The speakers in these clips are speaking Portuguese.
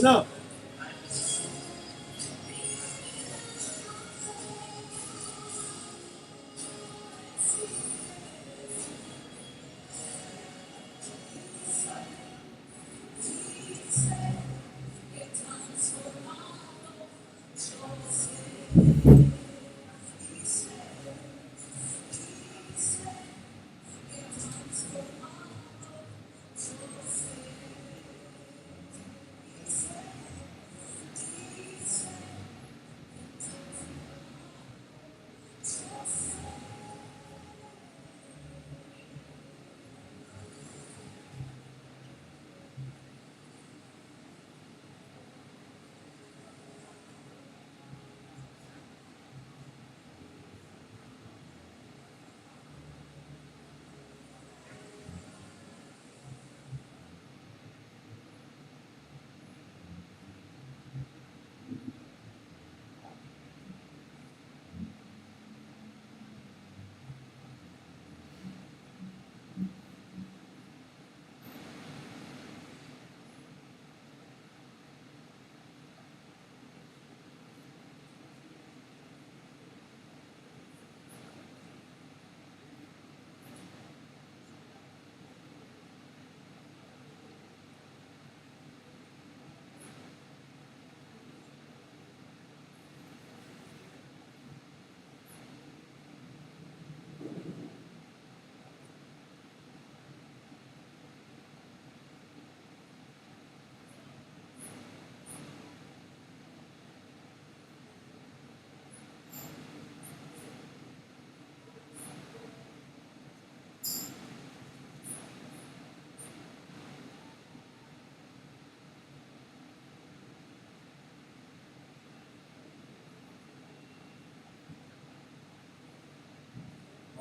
No.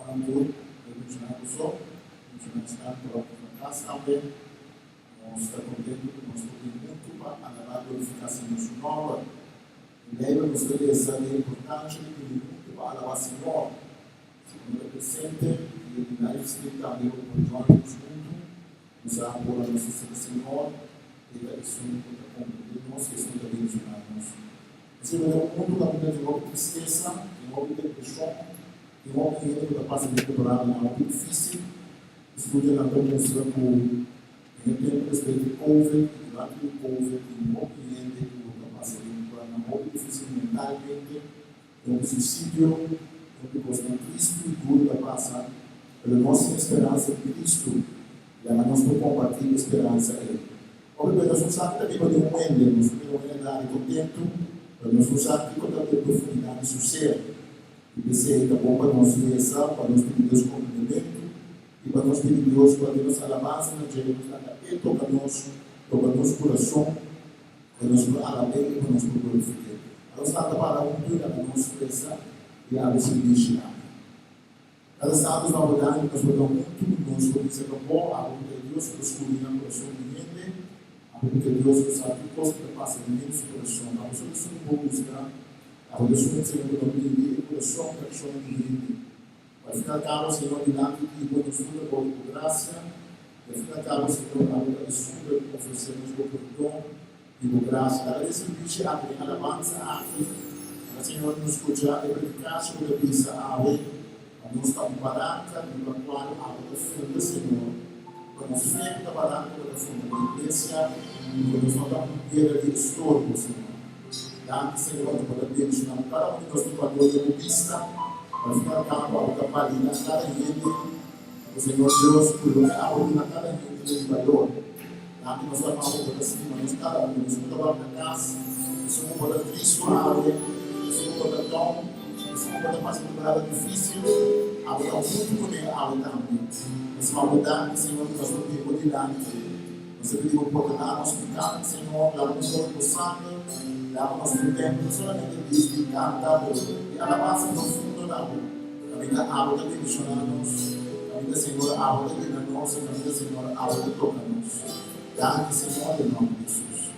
Ancora, funzionato solo, funziona stato proprio fantastico, non sta contento che non sto molto, ma alla radio efficacia su nuova, lei non sta di essere importante di molto, ma alla base nuova, secondo me presente, e di dare scritta a me un giorno spunto, usa ancora la stessa signora, e da nessuno che non si è stato menzionato. Se vediamo un punto da di nuovo tristezza, di nuovo depressione, di nuovo che da parte di culturale è molto difficile, studia la mostra con il tempo di Covid, durante il Covid, di nuovo cliente che da parte di culturale è molto difficile mentalmente, è un suicidio, è un costo Cristo e duro da passare, per la nostra speranza di Cristo, la nostra compatibile speranza è. Poi per la società di un momento, non si può andare contento, per la società di poter profondità di successo. E pensei que a bomba não se começar para nós pedir Deus complemento e para nós pedir Deus para que nós alabança na gente nos dá e toca nosso coração para nós alabar e para nós glorificar. Nós está para um tudo da nossa peça e a decidir. Cada sábado na verdade nós podemos muito nós podemos ser bom a Deus para escolher o coração de gente, a Deus para saber que coisa que passa no nosso coração. A pessoa que não pode buscar a Deus se economia e coração para que de gente. Vai ficar caro se não dinâmico e quando estuda por graça, vai ficar caro se não a estuda oferecemos o perdão e por graça. Cada vez que dice a alabanza aqui, a Senhor nos escuta e predicar sobre a pisa a nós estamos barranca e para qual a funda Senhor. Quando nós vemos a barranca da funda da igreja, quando nós não estamos guerra de estorbo, Senhor. Dá-me, Senhor, para abençoar cada um de nós que pagou de vista, para ficar calmo, para validar cada gente, o Senhor Deus, por a ordem cada gente de valor. Dá-me, nós vamos para cima, nós cada um, nós vamos para casa, nós vamos para Cristo, nós vamos para dom, nós vamos para mais uma parada difícil, a botar muito poder a botar também. Nós vamos mudar, Senhor, nós vamos ter poder nós pedimos por dar nosso pecado, Senhor, dar um corpo santo, dar o nosso tempo, não solamente de cantar, e alabança no fundo da rua. A vida água também missionar-nos, família, Senhor, aordenanos, família, Senhor, aordenanos. Dá-me, Senhor, em nome de Jesus.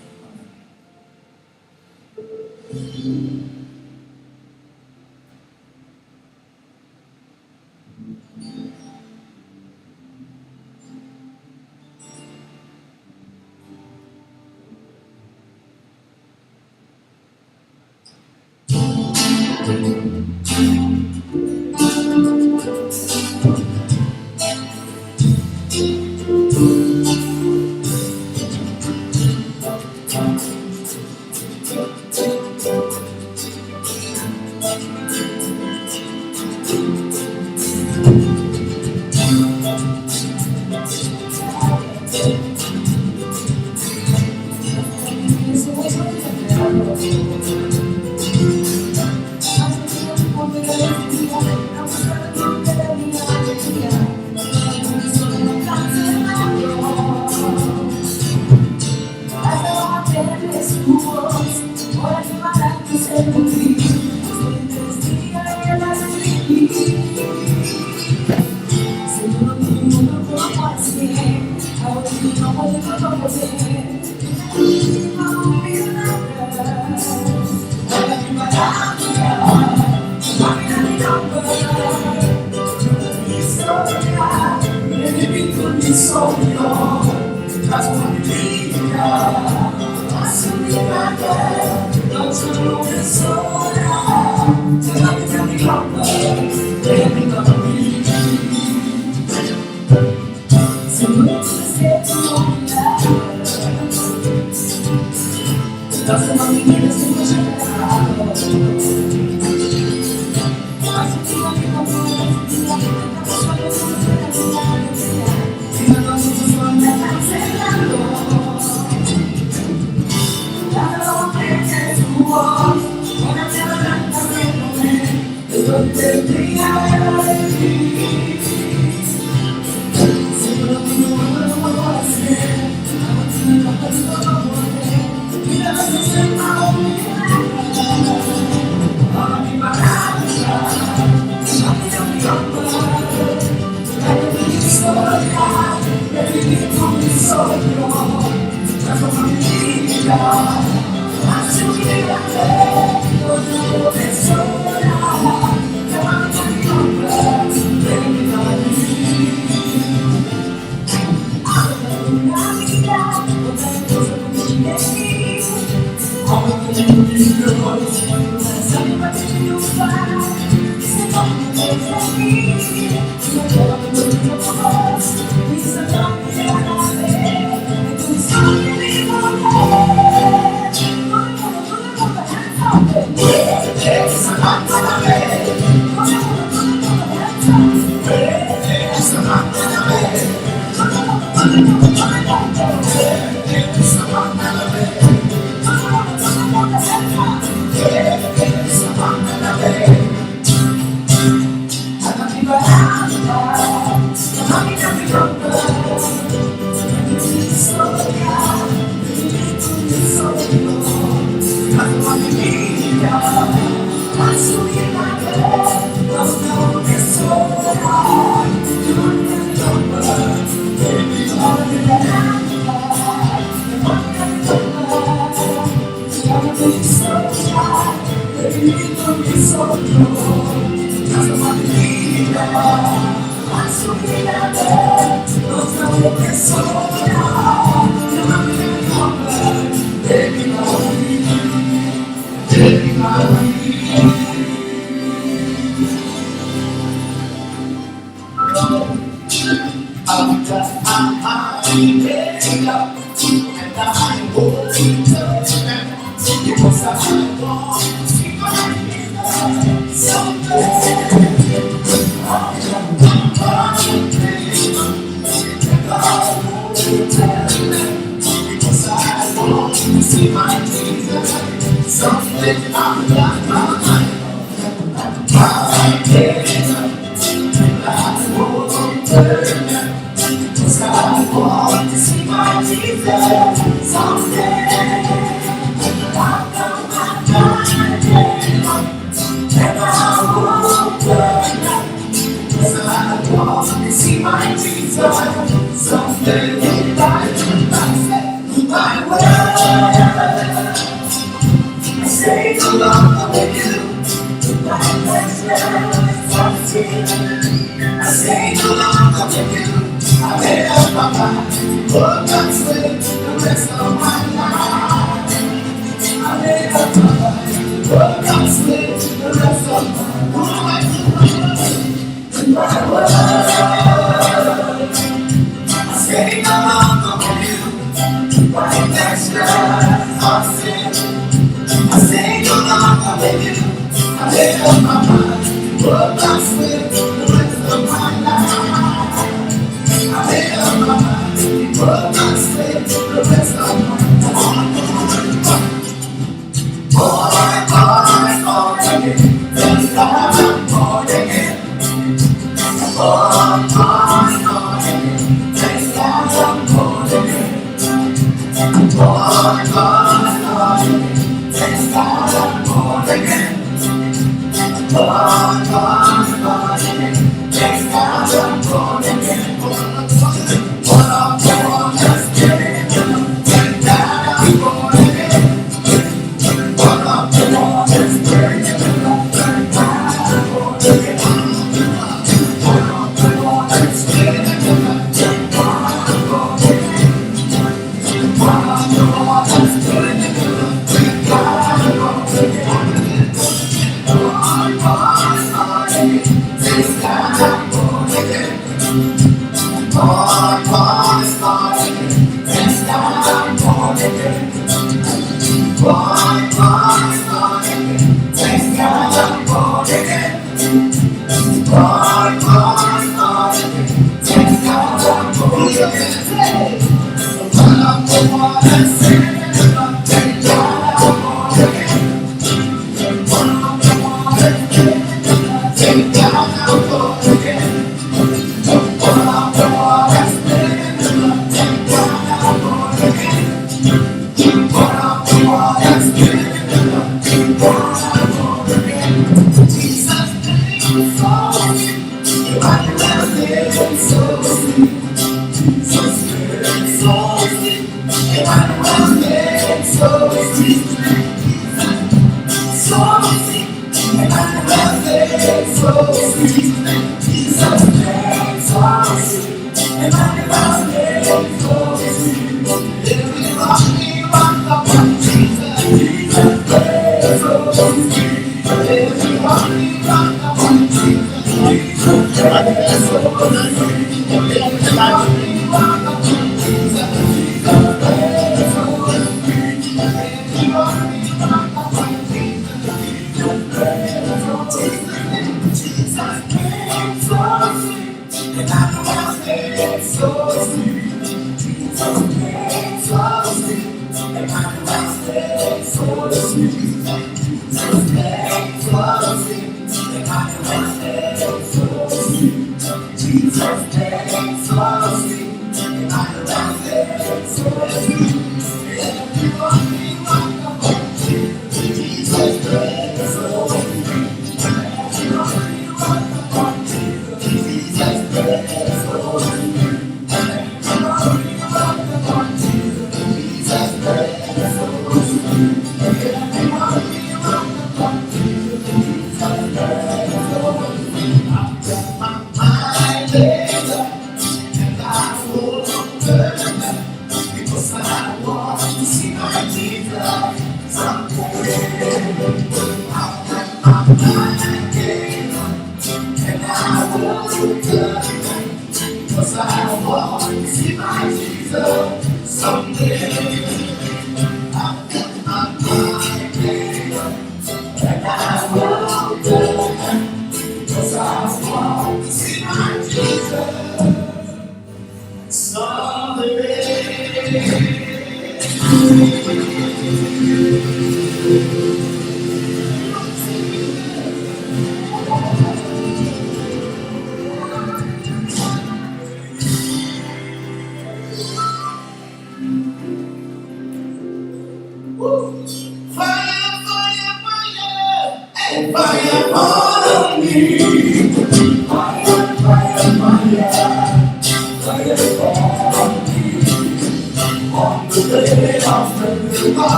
Amém. I say no longer with you. I made up my mind. Lord, I'm straight the rest of my life. I made up my mind. Lord, I'm straight the rest of my life. In my world, I say no longer with you. My actions are sin. I say no longer with you. I made up my mind. Lord, I'm straight the rest of my life. I made up my mind. Lord, I'm straight the rest of my life. Born again. Thank God I'm born again. Born again. Thank God I'm born again. Born again. Thank God I'm born again. Born again. Thank God I'm born again. Born just kidding. Thank God I'm born again. Born just kidding. Thank God I'm born again. Born just kidding. Thank God I'm born again. Born just kidding. Thank God I'm born again.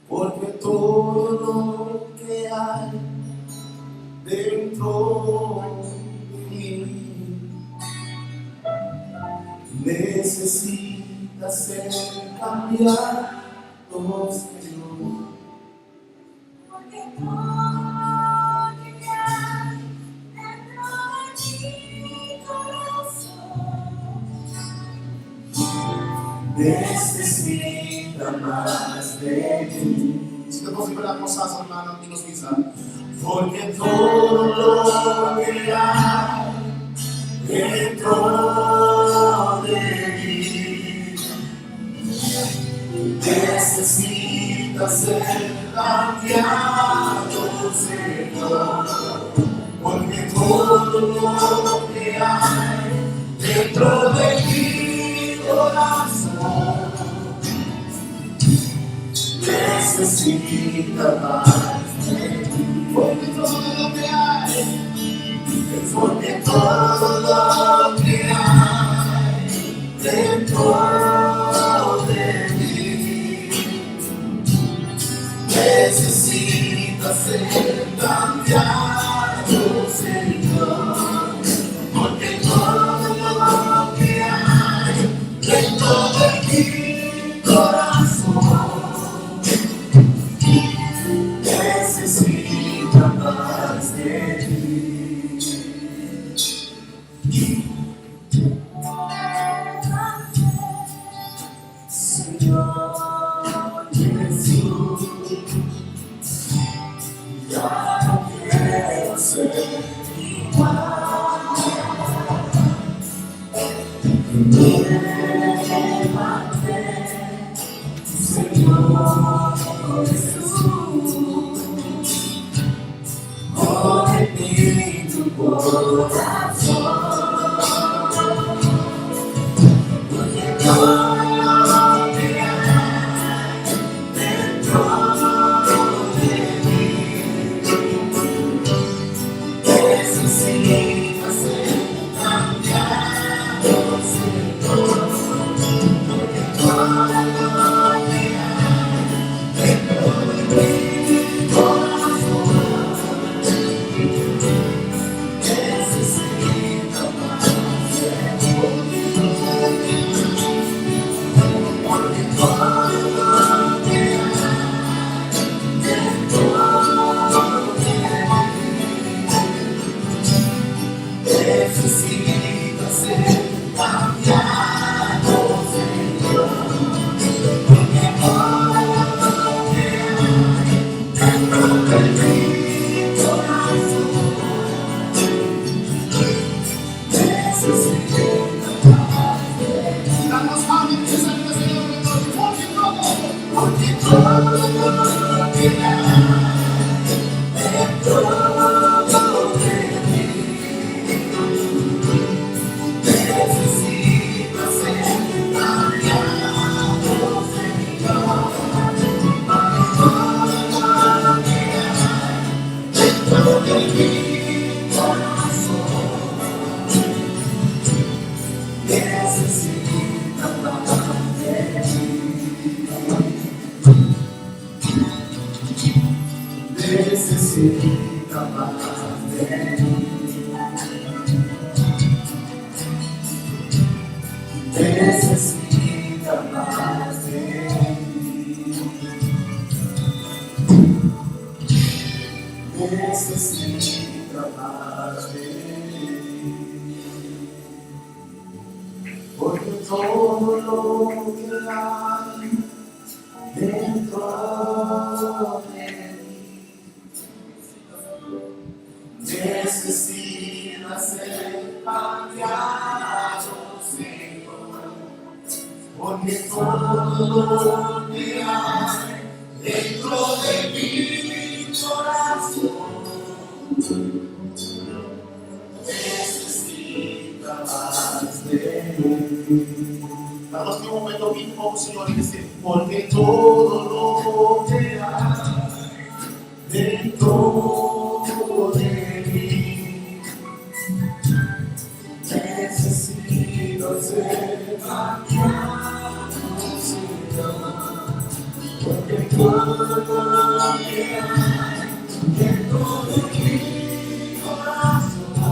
Porque todo lo que hay dentro de mí necesita ser cambiado, Señor. Porque todo lo que hay dentro de mi corazón necesita más de ti. Si te puedo la cosa, hermano, y nos pisa. Porque todo lo que hay dentro de mí necesita ser cambiado, Señor. Porque todo lo que hay dentro de mi corazón necesita más de ti. Porque todo lo que hay, porque todo lo que hay dentro de mí necesita ser cambiado, Señor. Porque todo lo que hay dentro de mi corazón necesita más de ti. Señor Jesús, ya no quiero ser igual. Llévame, Señor Jesús, pon en mí tu corazón. necesita más de mí. Necesita más de mí. Necesita más de mí. Porque todo lo que hay dentro de mí necesita ser cambiado, Señor. Porque todo lo que hay dentro de mi corazón necesita más de mí. Damos un momento mismo, Señor, y decir, porque todo lo que hay dentro de mí necesito ser cambiado, Señor. Porque todo lo que hay dentro de mi corazón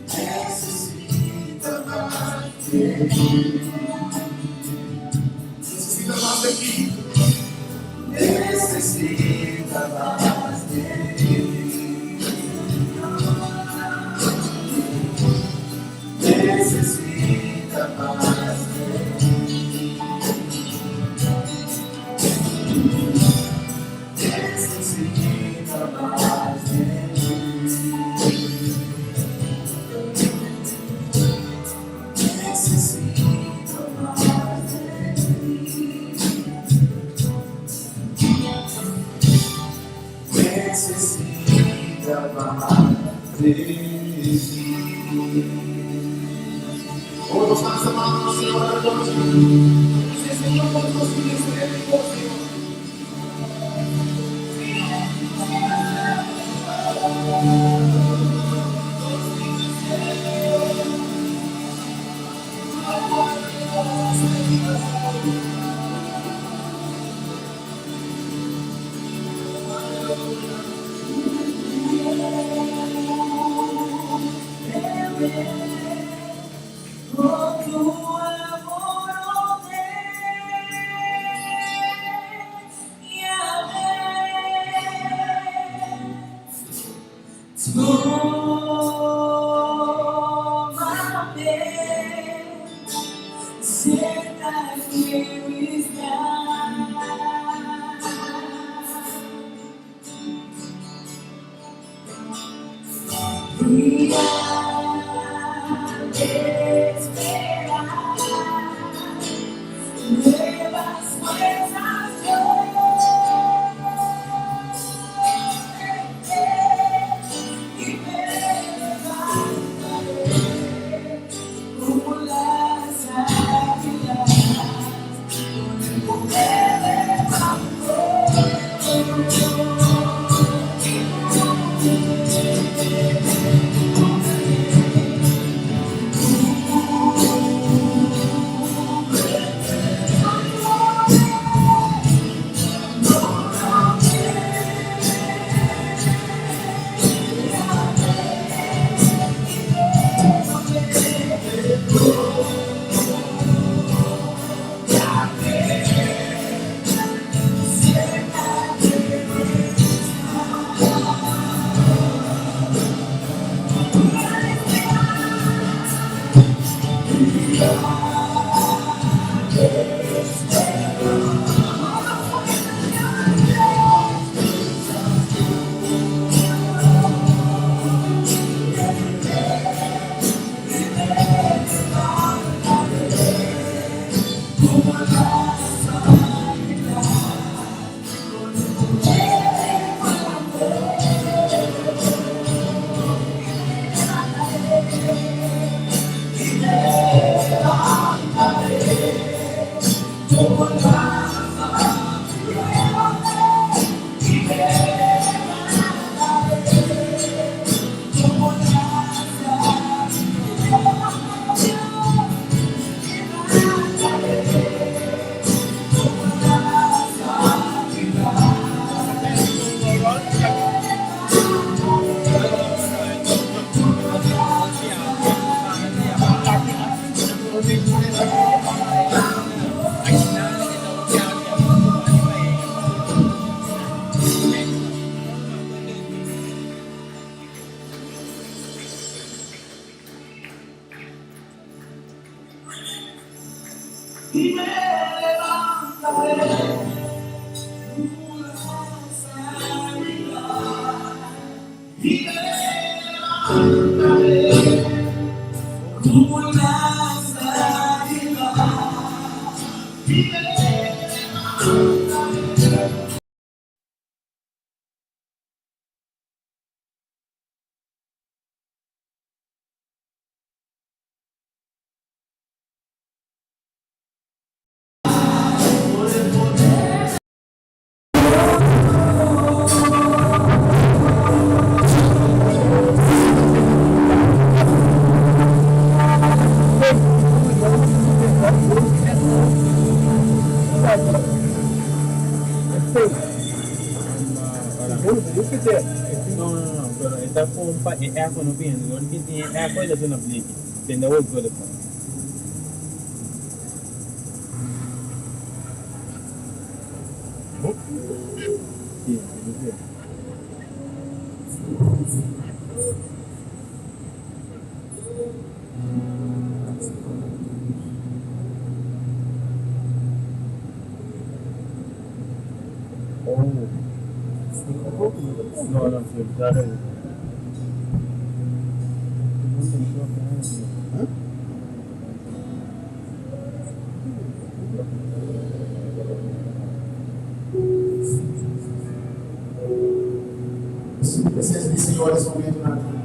necesita más de ti. Necesita más de ti. Necesita más de ti. Necesita más de ti. Necesita más de ti. Necesita más de ti. Necesita más de ti. Oh, los más amados, Señor, hermanos. Dice, Señor, por los que se den por Señor. Con tu amor, oh tómame, sienta que nuevas fuerzas yo y me levantaré como las águilas con el poder del Kumula sa iba. No, no, no, pero esta pompa è acqua non piena, non che tiene acqua e la sono applichi. Tende a vuoi quello fa. Sì, sì. Oh. No, no, sì, già lo Presença de Senhor nesse momento na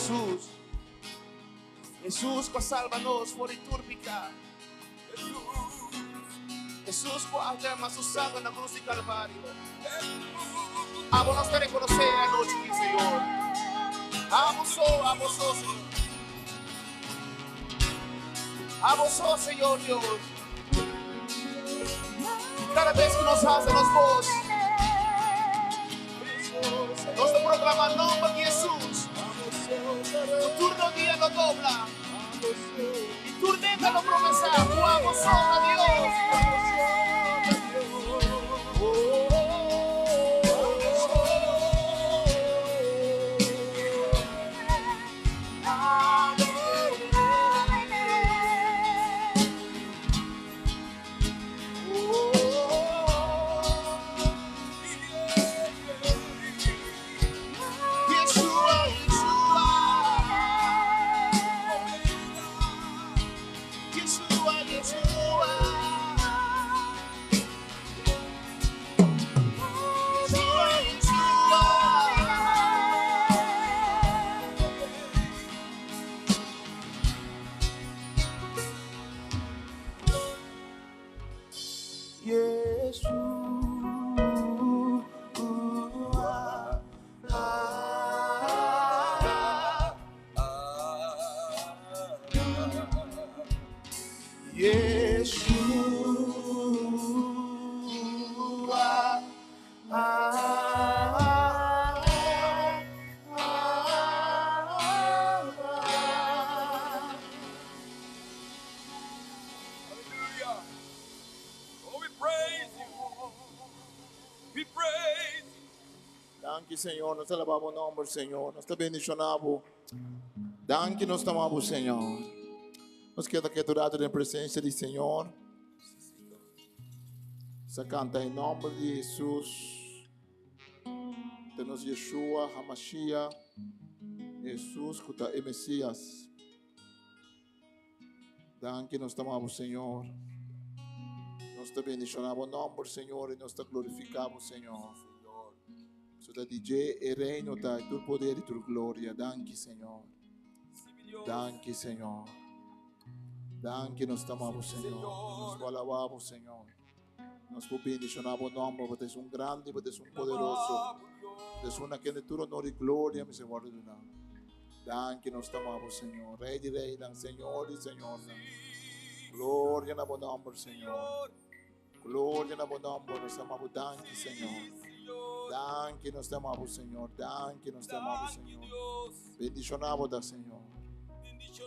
Jesus. Jesus, pa-salva-nos por iturbica. Jesus, po ang tema susado na cruz de Calvario. Amo nos te reconocer anoche, mi Señor. Amo, Señor. Amo, Señor Dios. Cada vez que nos hacen los voz, nos te proclaman nombre de Jesús. Tu turno día lo dobla. Y tu neta lo promesa. Tu amo a Dios. Danke, Senhor, nós te alabamos o nome, Senhor, nós te bendicionamos. Danke, nós te amamos, Senhor. Nós queremos que adorado na presença do Senhor. Se canta em nome de Jesus. Temos Yeshua, Hamashiach, Jesus, que é o Messias. Danke, nós te amamos, Senhor. Nós te bendicionamos o nome, Senhor, e nós te glorificamos, Senhor. So da DJ e reino da tu poder e tu gloria. Danke, Senhor. Danke, Senhor. Danke, nós te amamos, Senhor. Nós te alabamos, Senhor. Nós te bendicionamos o nome, porque és grande, porque és poderoso. Porque és que tu honor e glória, mi Senhor. Danke, nós te amamos, Senhor. Rei de rei, Senhor e Senhor. Glória na bom nome, Senhor. Glória na bom nome, nós te amamos. Danke, Senhor. Danke, nós te amamos, Senhor. Danke, nós te amamos, Senhor. Bendicionamos da Senhor.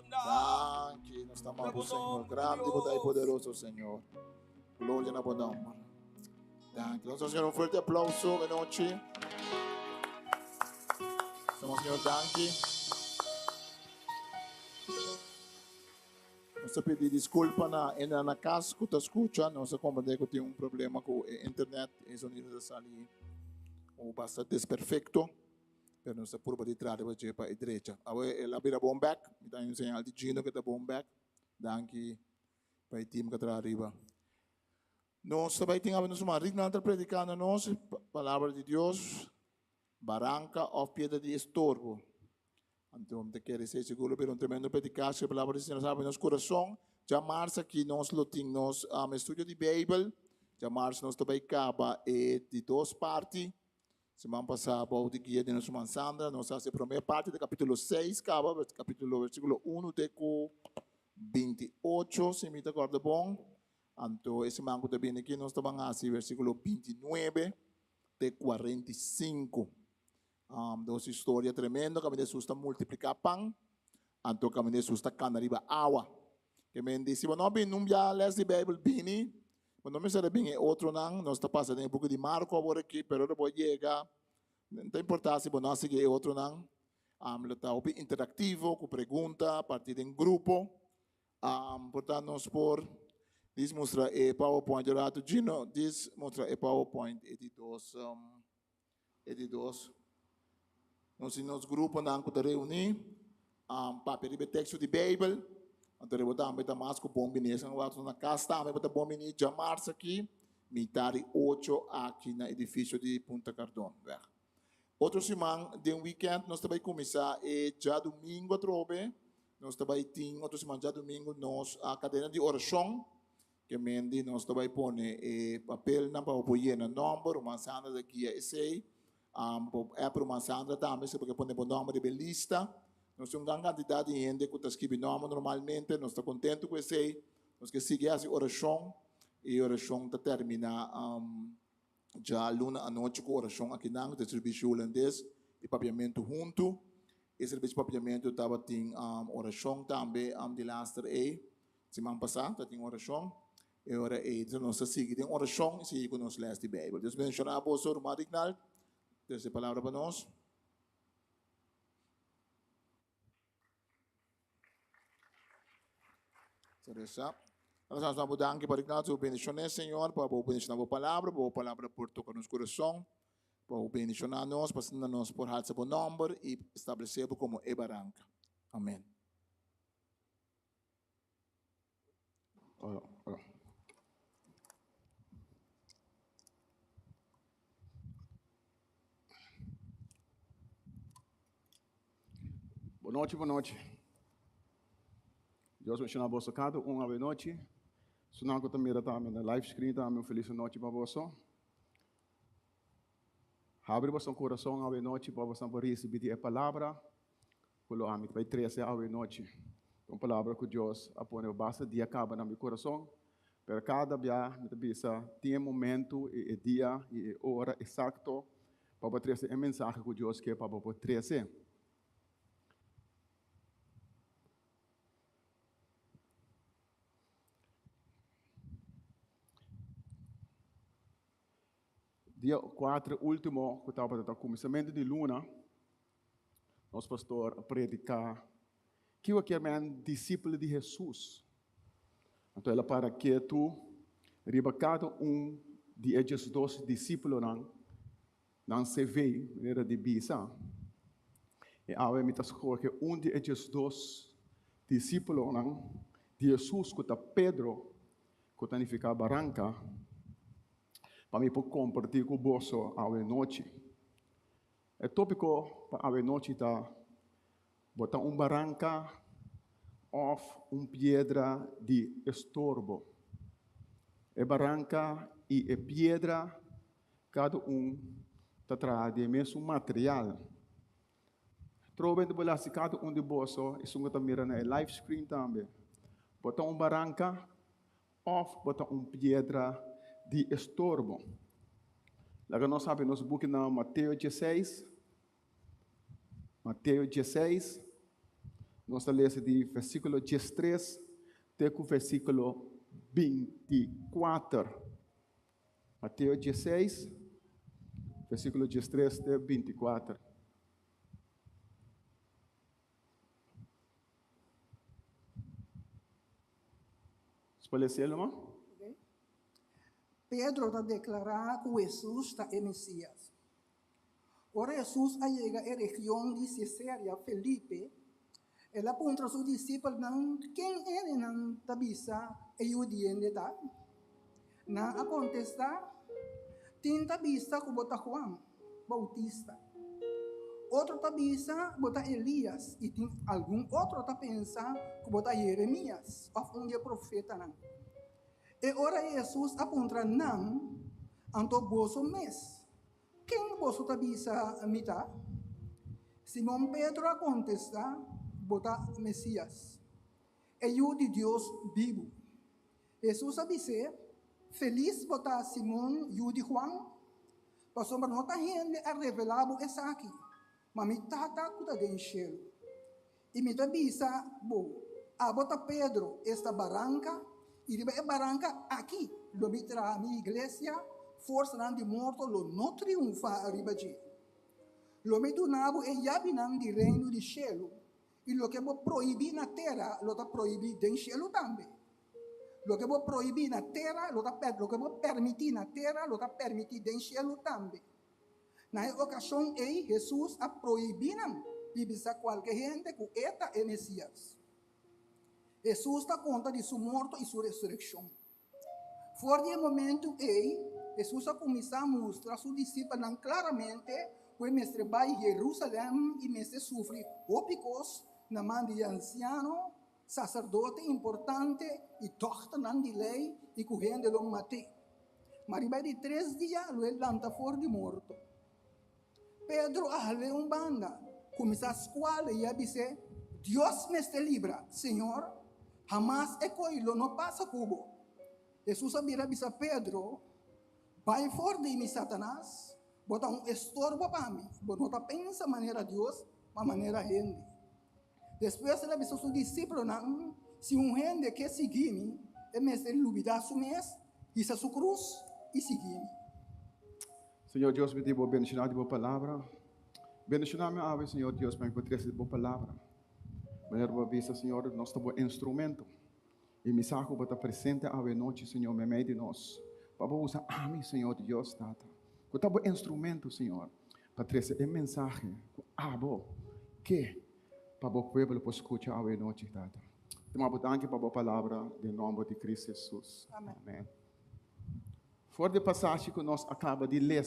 Danke, nós te amamos, Senhor. Grande e poderoso, Senhor. Glória na bom nome. Danke. Nós vamos fazer forte aplauso de noite. Senhor, danke. Nós pedimos desculpa na casa que tu escuta. Nós compreendemos que tem problema com a internet e o sonido da sala. O bastante desperfeito, pero não se pode de trás para a direita. Agora ela vira bom back, me dá um sinal de Gino que está bom back. Danke para o time que está arriba. Nós também temos uma rigna predicando nós palavra de Deus, barranca of piedra de estorbo. Então, te quero ser seguro, pero um tremendo predicação, a palavra de Deus sabe nos coração. Já março aqui nós lo temos estudo de Bíblia. Já março nós também acaba de duas partes. Semana passada, o dia de nossa irmã Sandra, nós fazemos a primeira parte do capítulo 6, versículo 1 até 28, se me recordo bom. Então, esse manco também aqui, nós estamos assim, versículo 29 até 45. Dos história tremenda, que me susta multiplicar pão, então que me susta canariba água. Que me disse, não bem, não já les de Bíblia bem, mas não me serve bem outro não, nós está passando um pouco de Marco agora aqui, pero depois chega, não tem importância, mas não seguir outro não. Ele está interativo, com pergunta, a partir de um grupo, portanto, nós por, diz mostra o PowerPoint, Gino, diz mostra o PowerPoint, editores. Nos grupos não podem reunir, papel de texto de Bíblia, então eu vou dar mais com bom binês, na casa também vou dar bom binês, já março aqui, metade 8 aqui no edifício de Punta Cardón. Outro semana, de weekend, nós também começar e já domingo a trobe, nós também tem outro semana já domingo nós a cadena de oração que mendi nós também põe papel na para apoiar na número uma sandra daqui a esse é para uma sandra também se porque põe o número de lista nós temos uma quantidade de gente que está escrevendo nome normalmente nós está contente com esse nós que sigue essa oração e a oração está termina já luna à noite com oração aqui na serviço holandês e papiamento junto e serviço papiamento estava tem oração também de laster semana passada tem oração e ora então nós seguimos tem oração e seguimos nós lemos a Bíblia Deus bendiga a pastor Marignal dessa palavra para nós Teresa nós vamos dar aqui para nós o bendicionar Senhor para o bendicionar a palavra por tocar nos coração para o bendicionar nós passando nós por alto o nome e estabelecer como Ebaranca amém Boa noite. Deus me chama a vossa casa, boa noite. Se não, eu também está na live screen, também feliz noite para você. Abre vosso coração, boa noite, para você receber a palavra. Pelo amigo que vai trazer boa noite. Uma palavra que Deus apõe o base dia acaba no meu coração. Para cada dia, tem momento e dia e hora exato para trazer a mensagem que Deus quer para trazer. Dia 4, último, que estava no começamento de luna, nosso pastor predicar que eu quero ser discípulo de Jesus. Então, ela para que tu, riba cada de esses dois discípulos, não se vê, maneira de bisa. E agora, me escolhe que de esses dois discípulos, de Jesus, que está Pedro, que está ficar barranca, para mim poder compartilhar com você a noite. O tópico para a noite está botar barranca ou pedra de estorbo. Barranca e pedra, cada está traz de mesmo material. Trova de bola se cada de você, isso que está mirando na live screen também. Botar barranca ou botar pedra de estorbo. Lá nós sabemos nos book na Mateus 16. Mateus 16. Nós lemos de versículo 13 até o versículo 24. Mateus 16, versículo 13 até 24. Você pode ler, irmão? Pedro está declarando que Jesus está o Messias. Ora Jesus chega à região de Cesarea Felipe. Ele aponta aos discípulos quem ele não tabisa e o diante da. Na a contestar, tem tabisa que bota Juan Bautista. Outro tabisa bota Elias e tem algum outro tá pensa que bota Jeremias, ou profeta não. E ora Jesus aponta não anto boso mes. Quem boso tabisa mita? Simão Pedro a contestar bota Messias. E o de Deus vivo. Jesus disse, feliz bota Simão e o de Juan. Passou para nota gente a revelar essa aqui. Mas me tata kuda den cielo. E me tabisa a bota Pedro esta barranca. E riba a barranca aqui. Lo mitra a minha igreja. Força não de morto lo não triunfa a riba de. Lo meto nabo e yabinan di reino di cielo. E lo che può proibir na terra, lo ta proibir den cielo também. Lo che può proibir na terra, lo che può permitir na terra, lo ta permitir den cielo também. Na ocasião aí, Jesus a proibiram bibisa qualquer gente que eta é Messias. Jesus está conta de sua morte e sua ressurreição. Fora de momento aí, Jesus a começar a mostrar a seus discípulos claramente Pues mestre vai Jerusalém e mestre sofre ópicos na mão de anciano, sacerdote importante e tochter nan de lei e correndo lo mate. Mas vai de 3 dias, ele lanta fora de morto. Pedro alve banda, começa a escola e disse, Deus me está libra, Senhor, jamás é coilo, não passa cubo. Jesus abira bisa Pedro, vai fora de mim, Satanás, bota estorbo para mim, não tá pensa maneira Deus, mas maneira gente. Depois ele bisa seu discípulo, se gente quer seguir-me, é mestre lubidar su mês, isa su cruz e seguir-me. Senhor Deus, me dê boa bendição de boa palavra. Bendicionar-me, ave, Senhor Deus, para encontrar essa boa palavra. Maneira boa vista, Senhor, nós estamos instrumento. E me saco para estar presente a noite, Senhor, me meio de nós. Para usar a mim, Senhor Deus, tata. Que estamos instrumento, Senhor, para trazer um mensagem. Que para o povo possa escutar a noite, tata. Tomamos danke para a boa palavra, em nome de Cristo Jesus. Amém. Amém. Fora de passagem que nós acaba de ler,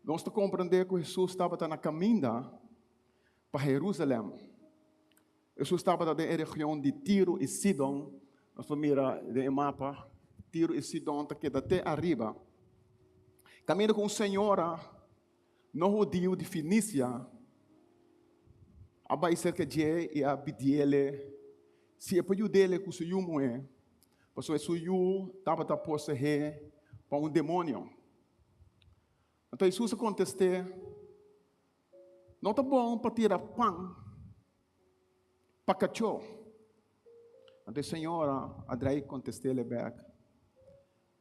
nós compreendemos que Jesus estava na caminho para Jerusalém. Jesus estava na região de Tiro e Sidon. Nós vamos mirar no mapa. Tiro e Sidon, que até arriba. Caminho com senhora, não judeu de Fenícia. Abai cerca de e a bidiele. Se é para o dele que o seu moé. Porque o seu estava a possuir para demônio. Então Jesus contestou, não está bom para tirar pão para cachorro. Então a senhora Adrai contestou-lhe back.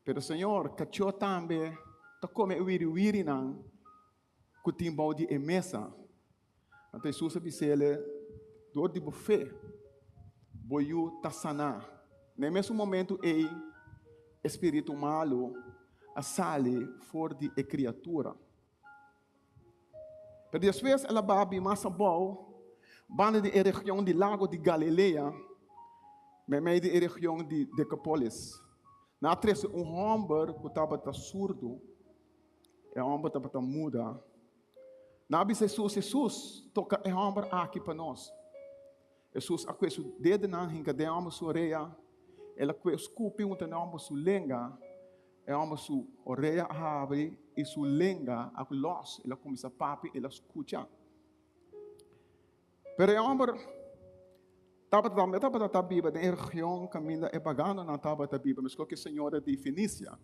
Pero senhor, cachorro também está comendo wiri não, que tem balde e mesa. Então Jesus disse-lhe, dor de buffet, boiu está sanar. No mesmo momento, espírito malo, a sale fora de criatura. Mas depois ela vai mais bom, banda de região de Lago de Galileia, meio de região de Decápolis. Na três homem que estava surdo, e o homem estava muda. Na bis Jesus toca o homem aqui para nós. Jesus a coisa dedo na hinca de homem soreia. Ela escupe um tenor su lenga, ela su orelha abre e su lenga a los, ela começa a papi, ela escuta. Pero o homem estava Bíblia na região caminha e pagando na estava Bíblia, mas que senhora de Fenícia.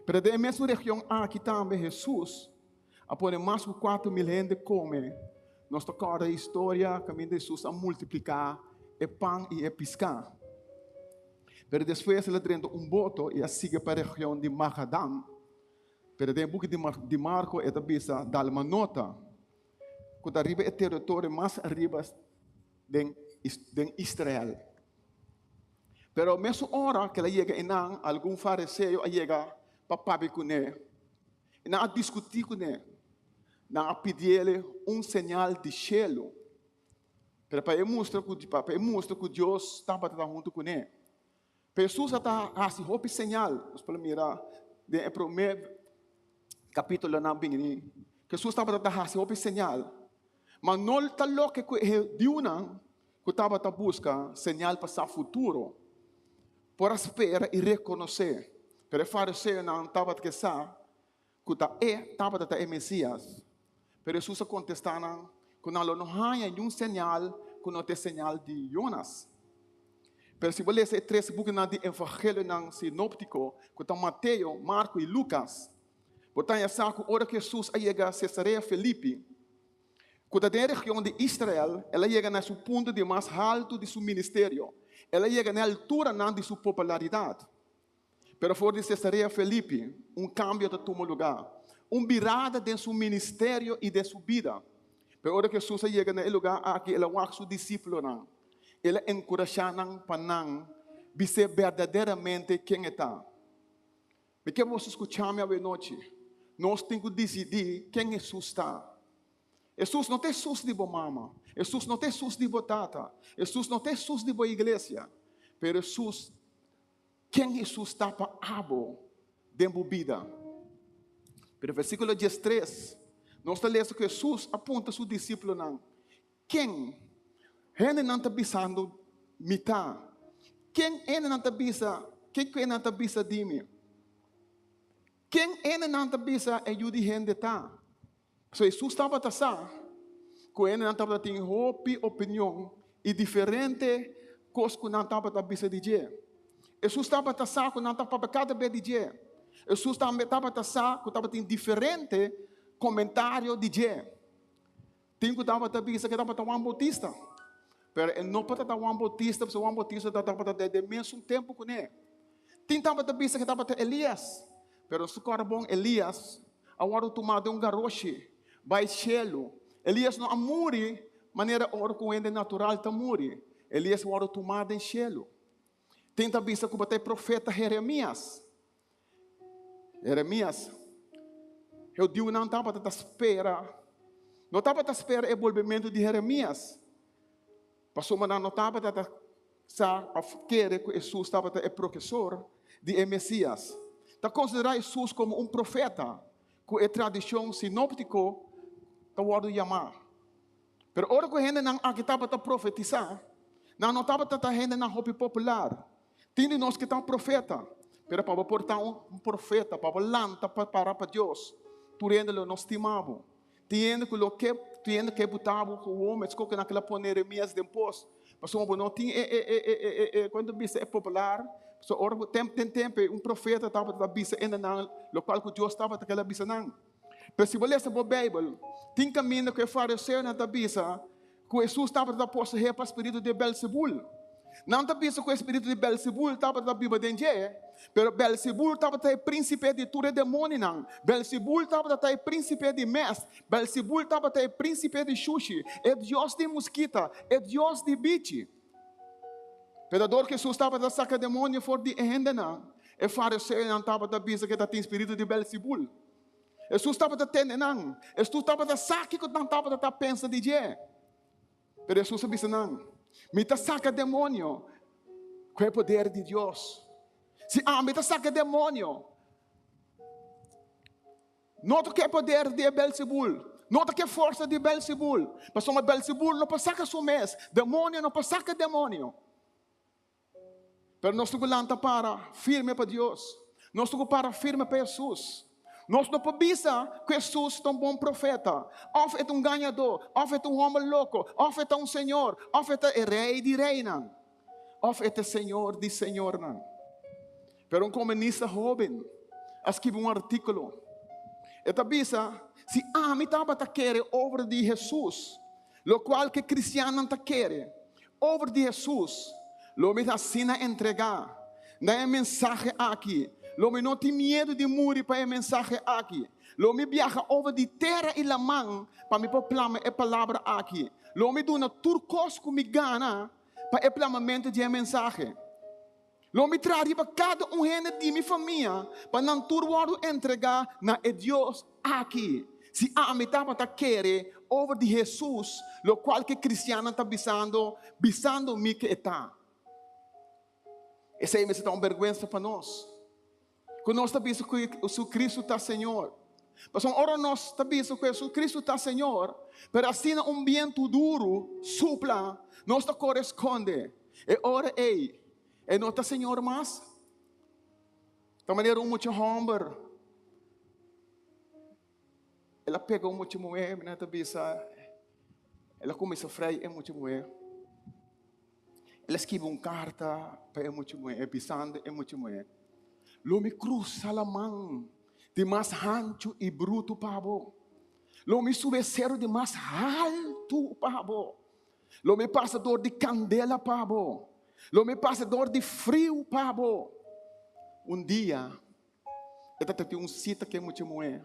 Pero de mesma região aqui também Jesus, após mais de 4.000 gente come, nós tocamos a história caminho de Jesus a multiplicar e pão e pescar. Pero depois ele treinta boto e sigue para a região de Magadam. Pero tem book de Marco e da bisa dá uma nota. Quando arriba é território mais arriba de Israel. Pero mesmo hora que ele chega em algum fariseu chega para papi com ele. E não discutir com ele. Não pedir-lhe sinal de cielo. Pero para ele mostrar que Deus estava junto com ele. Jesus está assim, roupa señal. Nós podemos mirar no primeiro capítulo na Bíblia. Jesus estava assim, roupa señal. Mas não está louco que Deus que estava a buscar señal para o futuro. Por esperar e reconhecer. Pero o fariseu não estava a pensar que estava a Messias. Pero Jesus contestava que não há nenhum señal que não tem señal de Jonas. Pero se você ler 3 books de Evangelho não sinóptico, que estão Mateus, Marcos e Lucas, portanto, é saco hora que Jesus chega a Cesareia Filipe, que da região de Israel, ela chega no ponto de mais alto de seu ministério, ela chega na altura de sua popularidade. Pero fora de Cesareia Filipe, cambio toma lugar, virada de seu ministério e de sua vida. Pero hora que Jesus chega no lugar aqui, ela vai seu discípulo não. Ele encoraja para ser verdadeiramente quem está. Me quer você escutar minha noite. Nós temos que decidir quem Jesus está. Jesus não tem Jesus de boa mama. Jesus não tem Jesus de boa tata. Jesus não tem Jesus de boa igreja. Mas Jesus, quem Jesus está para abo de vida. Pero versículo 13, nós lemos que Jesus aponta seu discípulo não. Quem? Ele não está bisando mitad. Quem ele não está bisa? Quem ele não está bisa de mim? Quem ele não está bisa é o de gente tá. So Jesus estava a passar, que ele não estava tendo opinião e diferente coisa que não estava a bisa de dia. Jesus estava a passar que não estava a cada vez de dia. Jesus estava a passar que estava tendo diferente comentário de dia. Tem que estava a bisa que estava a Juan Bautista. Pero ele não pode estar Juan Bautista, porque Juan Bautista estava de mesmo tempo com ele. Tem estava a bisa que estava a Elias. Pero se o bom Elias, agora tomado garoche, vai cielo. Elias não amore, maneira ora com ele natural tamuri. Elias agora tomado em cielo. Tenta bisa que o profeta Jeremias. Jeremias, eu digo não estava a espera. Não estava a espera o envolvimento de Jeremias. Passou uma não estava a querer que Jesus estava o professor de Messias. Está considerar Jesus como profeta, que é tradição sinóptica, está o chamar. Pero ora que a gente não estava a profetizar, não estava a gente na roupa popular. Tem de nós que está profeta, pero para portar profeta, para lança para Deus, tu ainda não estimava. Tiendo que botava o homem, escolhe naquela poner Jeremias depois. Mas o homem não tinha, quando é popular, tem tempo, profeta estava a bisa ainda no local que Deus estava naquela bisa não. Mas se você ler a Bíblia, tem caminho que o fariseu na bisa, que Jesus estava a pôr para o espírito de Belzebul. Não está bisa que o espírito de Belzebul estava na Bíblia de Deus, mas Belzebul estava o príncipe de todo demônio não. Belzebul estava o príncipe de mes. Belzebul estava o príncipe de xuxi. É Deus de mosquita, é Deus de bicho. Pedador que Jesus estava a sacar demônio fora de ainda não. É fariseu não estava a bisa que tem espírito de Belzebul. Jesus estava a ter não. Jesus estava a sacar que não estava a pensar de Deus. Mas Jesus disse não. Me está saca demônio com o poder de Deus. Se me está saca demônio, nota que é poder de Belzebul, nota que é força de Belzebul. Mas uma Belzebul não pode sacar seu mês, demônio não pode sacar demônio. Mas nós estamos para firme para Deus, nós estamos para firme para Jesus. Nós não podemos que Jesus é bom profeta, ou é ganhador, ou é homem louco, ou é senhor, ou é rei de reina, ou é senhor de senhor. Pero comunista jovem escreveu artículo. Esta bisa, se me estava a querer over de Jesus, lo qual que cristiano não quer, over de Jesus, lo me assina entregar, dá mensagem aqui. Lo me não tem medo de morrer para a mensagem aqui. Lo me viaja over de terra e la mão para me proclamar a palavra aqui. Lo me dona turcos que me gana para o proclamamento de a mensagem. Lo me traz para cada gente de minha família para não turwaro entregar na Deus aqui. Se me estava a querer over de Jesus, lo qual que cristiano está bisando me que está. Essa é uma vergonha para nós. Quando nós estamos que Jesus Cristo está Senhor. Mas ora nós estamos que Jesus Cristo está Senhor. Mas assim viento duro supla, nós não corresponde. E ora não está Senhor mais. Da maneira muito homem. Ela pega muito mulher, menina está ela começa a frear é muito mulher. Ela escreve uma carta para muito mulher, pisando é muito mulher. Lo me cruza a mão de mais ancho e bruto pavo. Lo me sube cero de mais alto pavo. Lo me passa dor de candela pavo. Lo me passa dor de frio pavo. Dia, eu tenho cita que é muito mulher.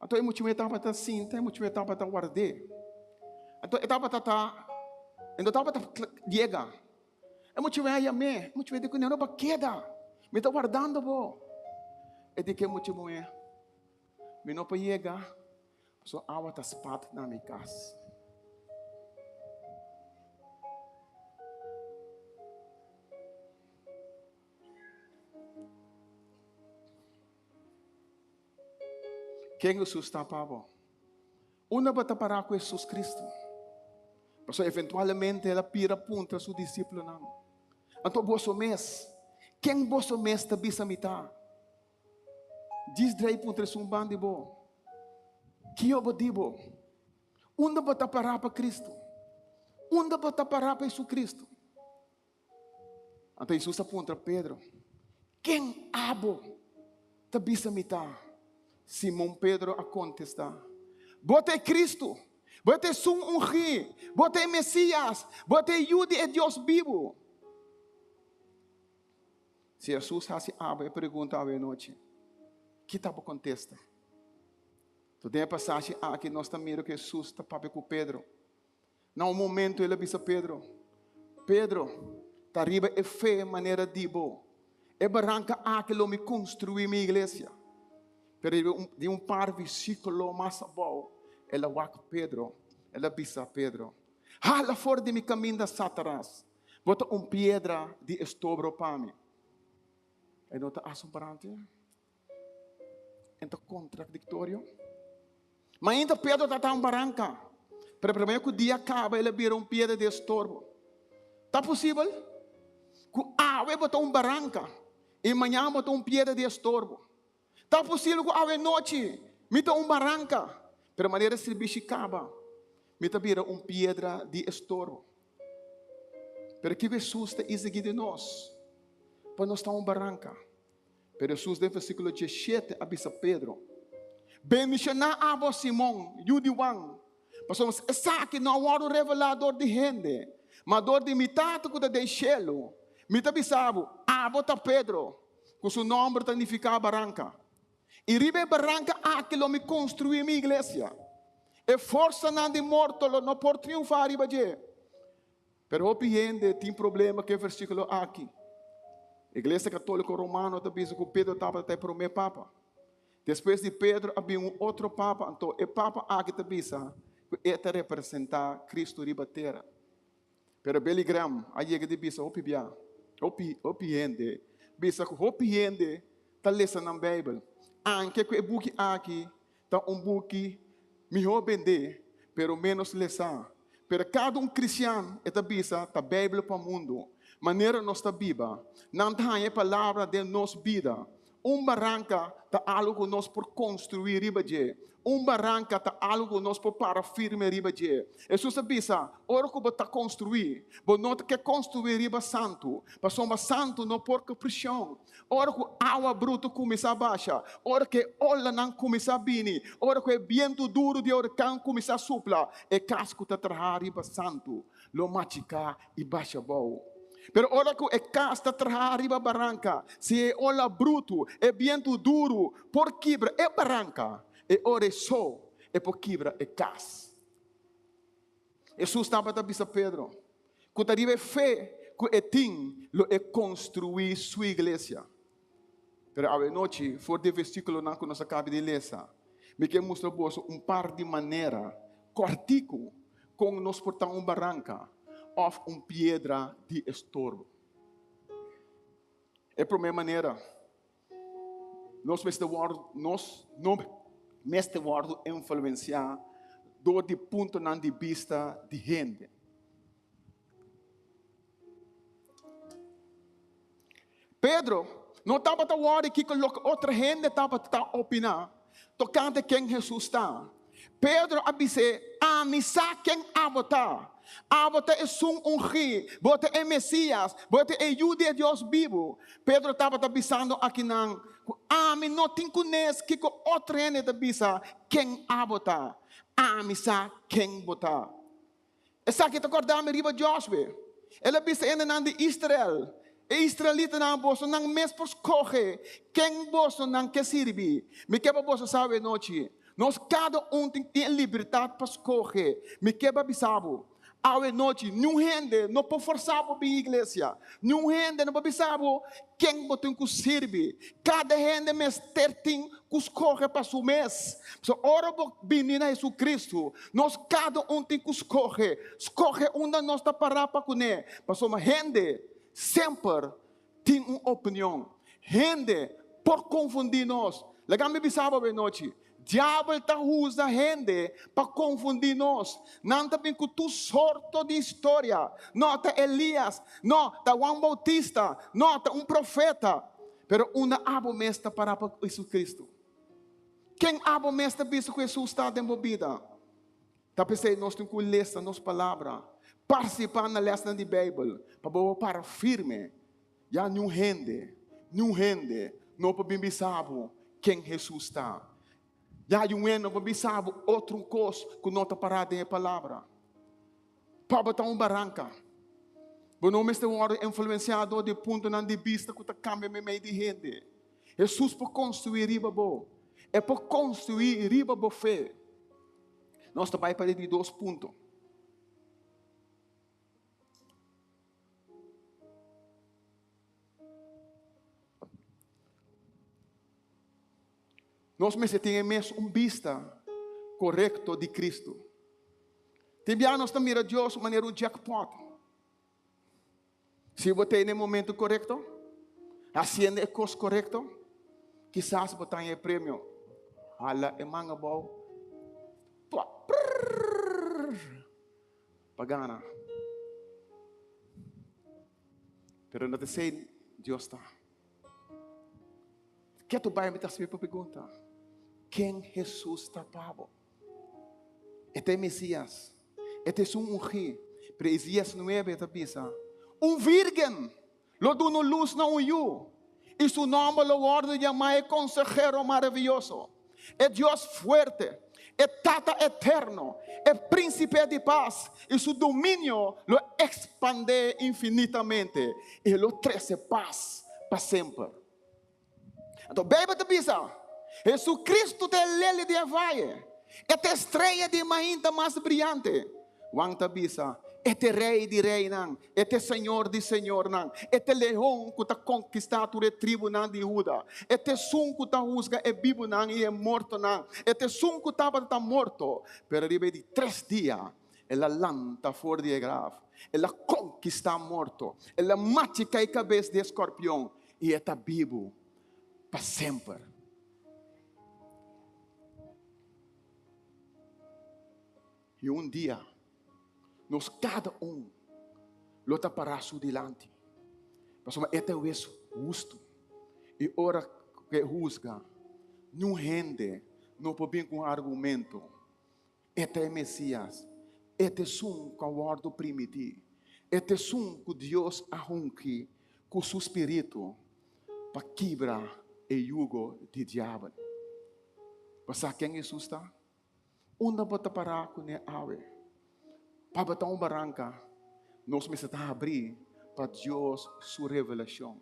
Então é muito mulher estava assim, então é muito mulher estava a guardar. Então eu estava chega. É muito mulher aí a mim, muito mulher de que não queda. Me está guardando, bo. É de que muito mulher. Me não pode chegar. Só água está espata na minha casa. quem Jesus está para? Una bata para com Jesus Cristo. Mas eventualmente ela pira punta seu discípulo não. Então vosso mês, quem vosso mês está bisa mita? Diz drei punta sumban de bo. Que eu dibo? Una bata para Cristo. Una bata para Jesus Cristo. Então Jesus aponta Pedro. Quem abo está bisa mita? Simão Pedro a contestar. Bote Cristo. Bote sun ungi. Bote Messias. Bote Jude é Deus vivo. Se Jesus hace abo e pergunta a noite. Que está para contestar? Tu tem a passagem aqui nós também que Jesus está para com Pedro. Num momento ele disse a Pedro. Pedro, tá arriba é fé maneira de bo. É barranca aquilo me construir minha igreja. Pero de par versículo mais bom, ela wak Pedro, ela disse a Pedro, hala fora de mi caminho da Satanás, bota pedra de estobro para mim. E não está assombrante? Então contraditório. Mas ainda Pedro está em barranca. Pero primeiro que o dia acaba, ele vira pedra de estorbo. Está possível? Que a bota barranca e amanhã bota pedra de estorbo. Está possível que a noite me dá barranca, pero maneira se bichicaba, me dá vira pedra de estorbo. Pero que Jesus está dizendo de nós, para nós estar barranca. Pero Jesus no versículo 17 avisa Pedro, bem missionar a vós Simão, Judiwan, passamos essa que não é o revelador de gente, mas dor de mitad que de cielo, me dá avisado, a bota Pedro, com seu nome significa barranca. E ribe barranca aquilo me construir minha igreja. E força não de morto, não por triunfar riba de. Pero opiende tem problema que versículo aqui. Igreja católica romana também diz que Pedro estava até para o meu papa. Depois de Pedro havia outro papa, então o papa aqui também diz que ele representa Cristo riba terra. Pero Billy Graham aí ele diz opiende, diz que opiende está lendo na Bíblia. Anche que buki aqui tá buki melhor vender, pero menos lesar. Pero cada cristiano está bisa tá Bíblia para o mundo. Maneira nós está viva, não tá a palavra de nós vida. Barranca tá algo nós por construir riba de. Barranca tá algo nós por para firme riba de. Jesus bisa, ora que tá construir, bo não quer construir riba santo, passou uma santo não por que pressão. Ora que água bruta começa a baixar, ora que olha não começa a bini, ora que vento duro de huracão começa a soprar, e casco tá trazer riba santo, lo machica e baixa bom. Pero ora que é casta trazer riba barranca, se é olha bruto, é vento duro, por quebra é barranca, e ora só, é por quebra é cas. Jesus estava a dizer a Pedro, quando arriba fé, que é tim, lo é construir sua igreja. Pero a noite, for de versículo não que nós acabamos de ler, me quer mostrar vos par de maneira, cortico, com nós portar barranca, ou pedra de estorbo. É a primeira maneira, nós não neste word influenciar do de ponto de vista de gente. Pedro não estava a hora que outra gente estava a opinar, tocante quem Jesus está. Pedro disse, missa quem abota. Abota é um ungi, bota é Messias, bota é Jude é Deus vivo. Pedro estava avisando aqui não, não tem conhece que outra gente avisa quem abota. Missa quem bota. Essa aqui está acordando riba Joshua. Ele disse ainda de Israel. E Israelita não bosso não mesmo escolhe quem bosso não quer servir. Me quebra bosso sabe noite. Nós cada tem liberdade para escolher. Me quebra bisabo. A noite não rende, não pode forçar para a igreja. Não rende, não pode saber quem botem que servir. Cada rende mês tem que escolher para o mês. So ora venir a Jesus Cristo. Nós cada tem que escolher. Escolher onde nós está parar para comer. Mas uma rende sempre tem uma opinião. Rende por confundir nós. Legal me bisaba a noite. diabo está usando gente para confundir nós. Não também com tu sorto de história. Não está Elias, não está Juan Bautista, não está profeta. Pero uma abomesta para Jesus Cristo. Quem abomesta visto que Jesus está envolvida? Tá pensando, nós temos que ler essa nossa palavra. Participar na leitura da Bíblia. Para firme. Já não rende. Não podemos saber quem Jesus está. Já não podemos saber outra coisa que não está parada em palavra. Para botar barranca. Mas não está influenciado de ponto de vista que está cambiando meio de gente. Jesus para construir riba boa. É para construir riba boa fé. Nós também para de 2 pontos. Nós temos vista correto de Cristo. Também nós miramos Deus de maneira jackpot. Se você no momento correto, fazendo a coisa correta, quizás você tenha prêmio. Hala é manga bom. Pagana. Pero não te sei, Deus está. Que tu vai me dar a pergunta? Quem Jesus está pavo? Este é Messias. Este é ungido. Pero Isaías 9 está pensa. Virgem. Lo dono luz na uyu. E su nome lo guarda chamado Consejero Maravilloso. É Deus forte. É Tata eterno. É Príncipe de paz. E su domínio lo expande infinitamente. E lo trece paz para sempre. Então, bem te pensa. Jesus Cristo é lele de Havaí. É estrela de manhã mais brilhante. Wang te pensa. Este rei de rei não, este senhor de senhor não, este leão que está conquistado a tribo não de Judá, este som que está usga é vivo não e é morto não, este som que está morto, pero arriba de 3 dias, ela lanta fora de grave, ela conquista morto, ela matica a cabeça de escorpião e está vivo para sempre. E dia nós cada luta para su dilante. Mas este é o justo. E ora que juzga, não rende, não pode vir com argumento. Este é Messias. Este é um que o ordo primiti. Este é um que Deus arranque com seu espírito para quebrar o jugo de diabo. Mas sabe quem Jesus está? Onde pode parar com a ave? Para botar barranca, nós precisamos abrir para Deus sua revelação.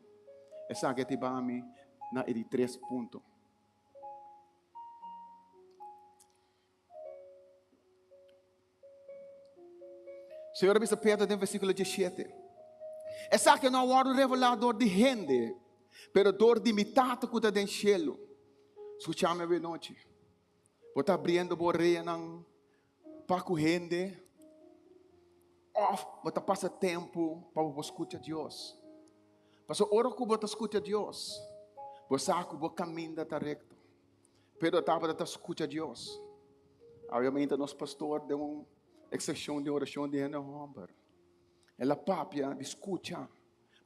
Essa é a que na 3 pontos. Senhor, bisa Pedro no versículo 17. Essa que não é um revelador de gente, pero dor de mitad que está no cielo. Escutamos a noite. Vou estar abrindo borreia não para gente. Você passa tempo para você escutar Deus. Mas a hora que você escuta Deus, você sabe que você caminha reto. Pero você escuta Deus. Obviamente, nosso pastor deu uma exceção de oração de homem. Ela papia de escuta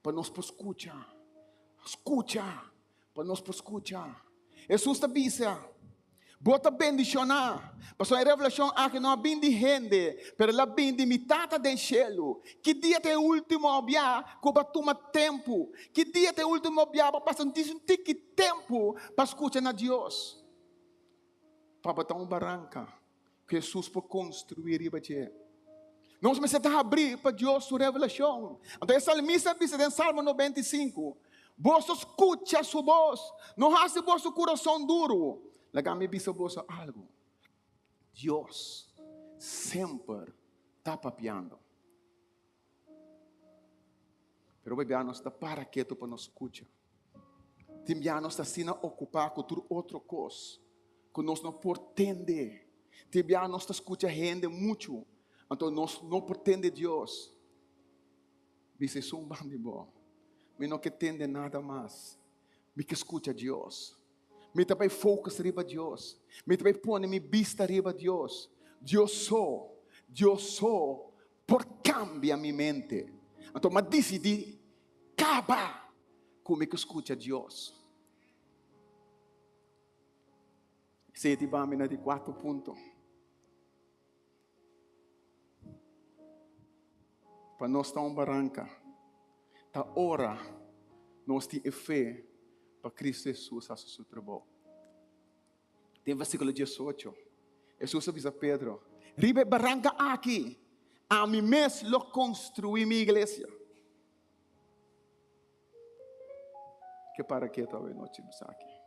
para nós escutar. Escuta para nós escutar. Jesus está dizendo. Bota bendicionar. Mas a revelação é que não é bem de gente, mas ela é bem de mitad do cielo. Que dia é o último dia que vai tomar tempo? Que dia é o último dia para passar um tempo para escutar a Deus? Para botar barranca que Jesus pode construir e bater. Nós precisamos abrir para Deus sua revelação. Então, essa salmista diz em Salmo 95: Você escuta a sua voz, não hace vosso coração duro. Lagami bisa bosa algo. Deus sempre está papiando. Pero bebianos está para quieto para nos escuchar. Timbianos está sendo ocupado com tudo outra coisa que nós não pretende. Timbianos está escuta gente muito, então nós não pretende Deus. Bisa sum bandi bom. Me não que entende nada mais. Me que escuta Deus. Me também focus riba Deus. Me também põe minha vista riba Deus. Deus só, por cambia minha mente. Então, mas decidi, acaba como que escuta Deus. Se ti va a de 4 pontos. Para nós estar em barranca, tá hora nós temos fé para Cristo Jesus fazer o seu trabalho. Tem versículo 18. Jesus avisa Pedro: ribe barranca aqui, a mim mesmo lo construí minha igreja. Que para que talvez nós temos aqui?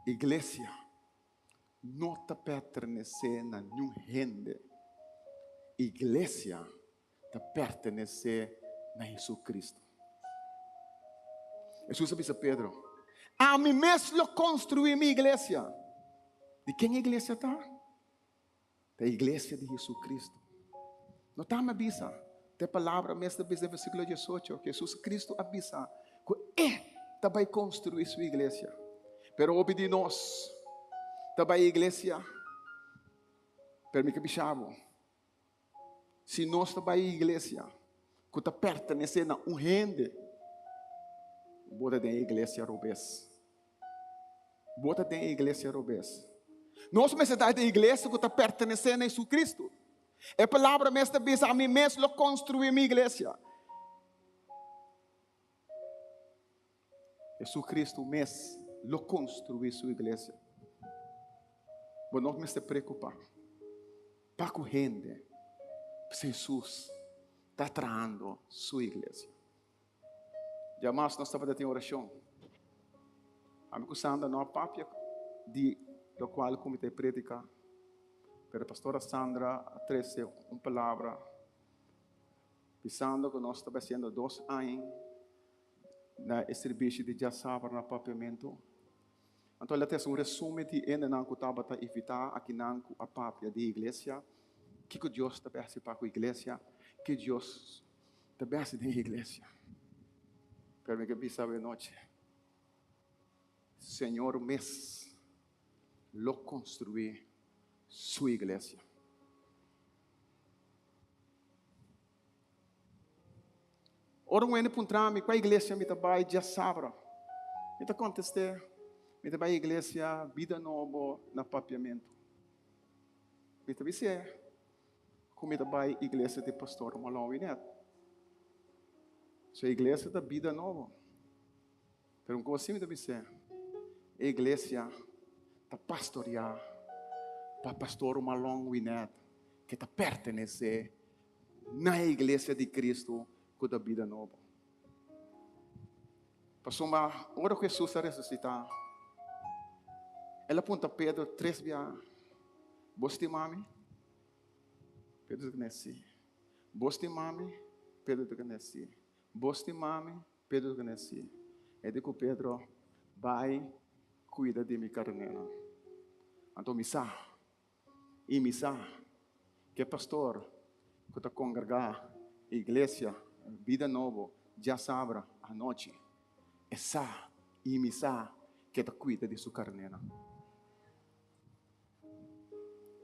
Igreja não te pertence a nenhum gente. Igreja te pertence a Jesus Cristo. Jesus avisa Pedro: a mim mesmo construí minha igreja. De quem a igreja está? Da igreja de Jesus Cristo. Não está me avisa. Tem palavra mesmo no versículo 18 que Jesus Cristo avisa que vai construir sua igreja. Pero obedi nós, também a igreja, permite que bichavo. Se nós também a igreja, que está pertence a um gente, bota dentro da igreja robês. Bota dentro da igreja robês. Nós mesmo da igreja que está pertencendo a Jesus Cristo. A palavra mesmo diz: a mim mesmo construí minha igreja. Jesus Cristo mesmo lo construiu sua igreja. Mas nós me se preocupar. Para que gente, Jesus está trazendo sua igreja. Jamais nós estamos em oração. Amigo Sandra, não há papia de do qual o comitê predica. Pero a pastora Sandra trouxe uma palavra pensando que nós estamos fazendo 2 anos na serviço de Jassabra no papiamento. Então, ela tem resumo de ainda não que estava a evitar aqui não a papia da igreja. Que Deus está participar com a igreja, que Deus está participando da igreja. Para mim que vi sabe noite. Senhor mes lo construir sua igreja. Ora um ano puntrami com a igreja me trabalha de sabra. Me tá contestar. Me trabalha a igreja vida nova na papiamento. Me trabalha se como me trabalha a igreja de pastor Malão Winet. Sua igreja da vida nova. Pero como assim me trabalha se a igreja tá pastorear para pastor Malão Winet que tá pertencer na igreja de Cristo com a vida nova. Passou uma hora que Jesus a ressuscitar. Ela aponta Pedro 3 vezes. Boste mami? Pedro conhece. Boste mami? Pedro conhece. Boste mami? Pedro conhece. E digo Pedro, vai, cuida de minha carneira. Então missa. E missa. Que pastor que está congregar igreja vida nova, já sabe a noite. Essa e missa que te cuida de sua carneira.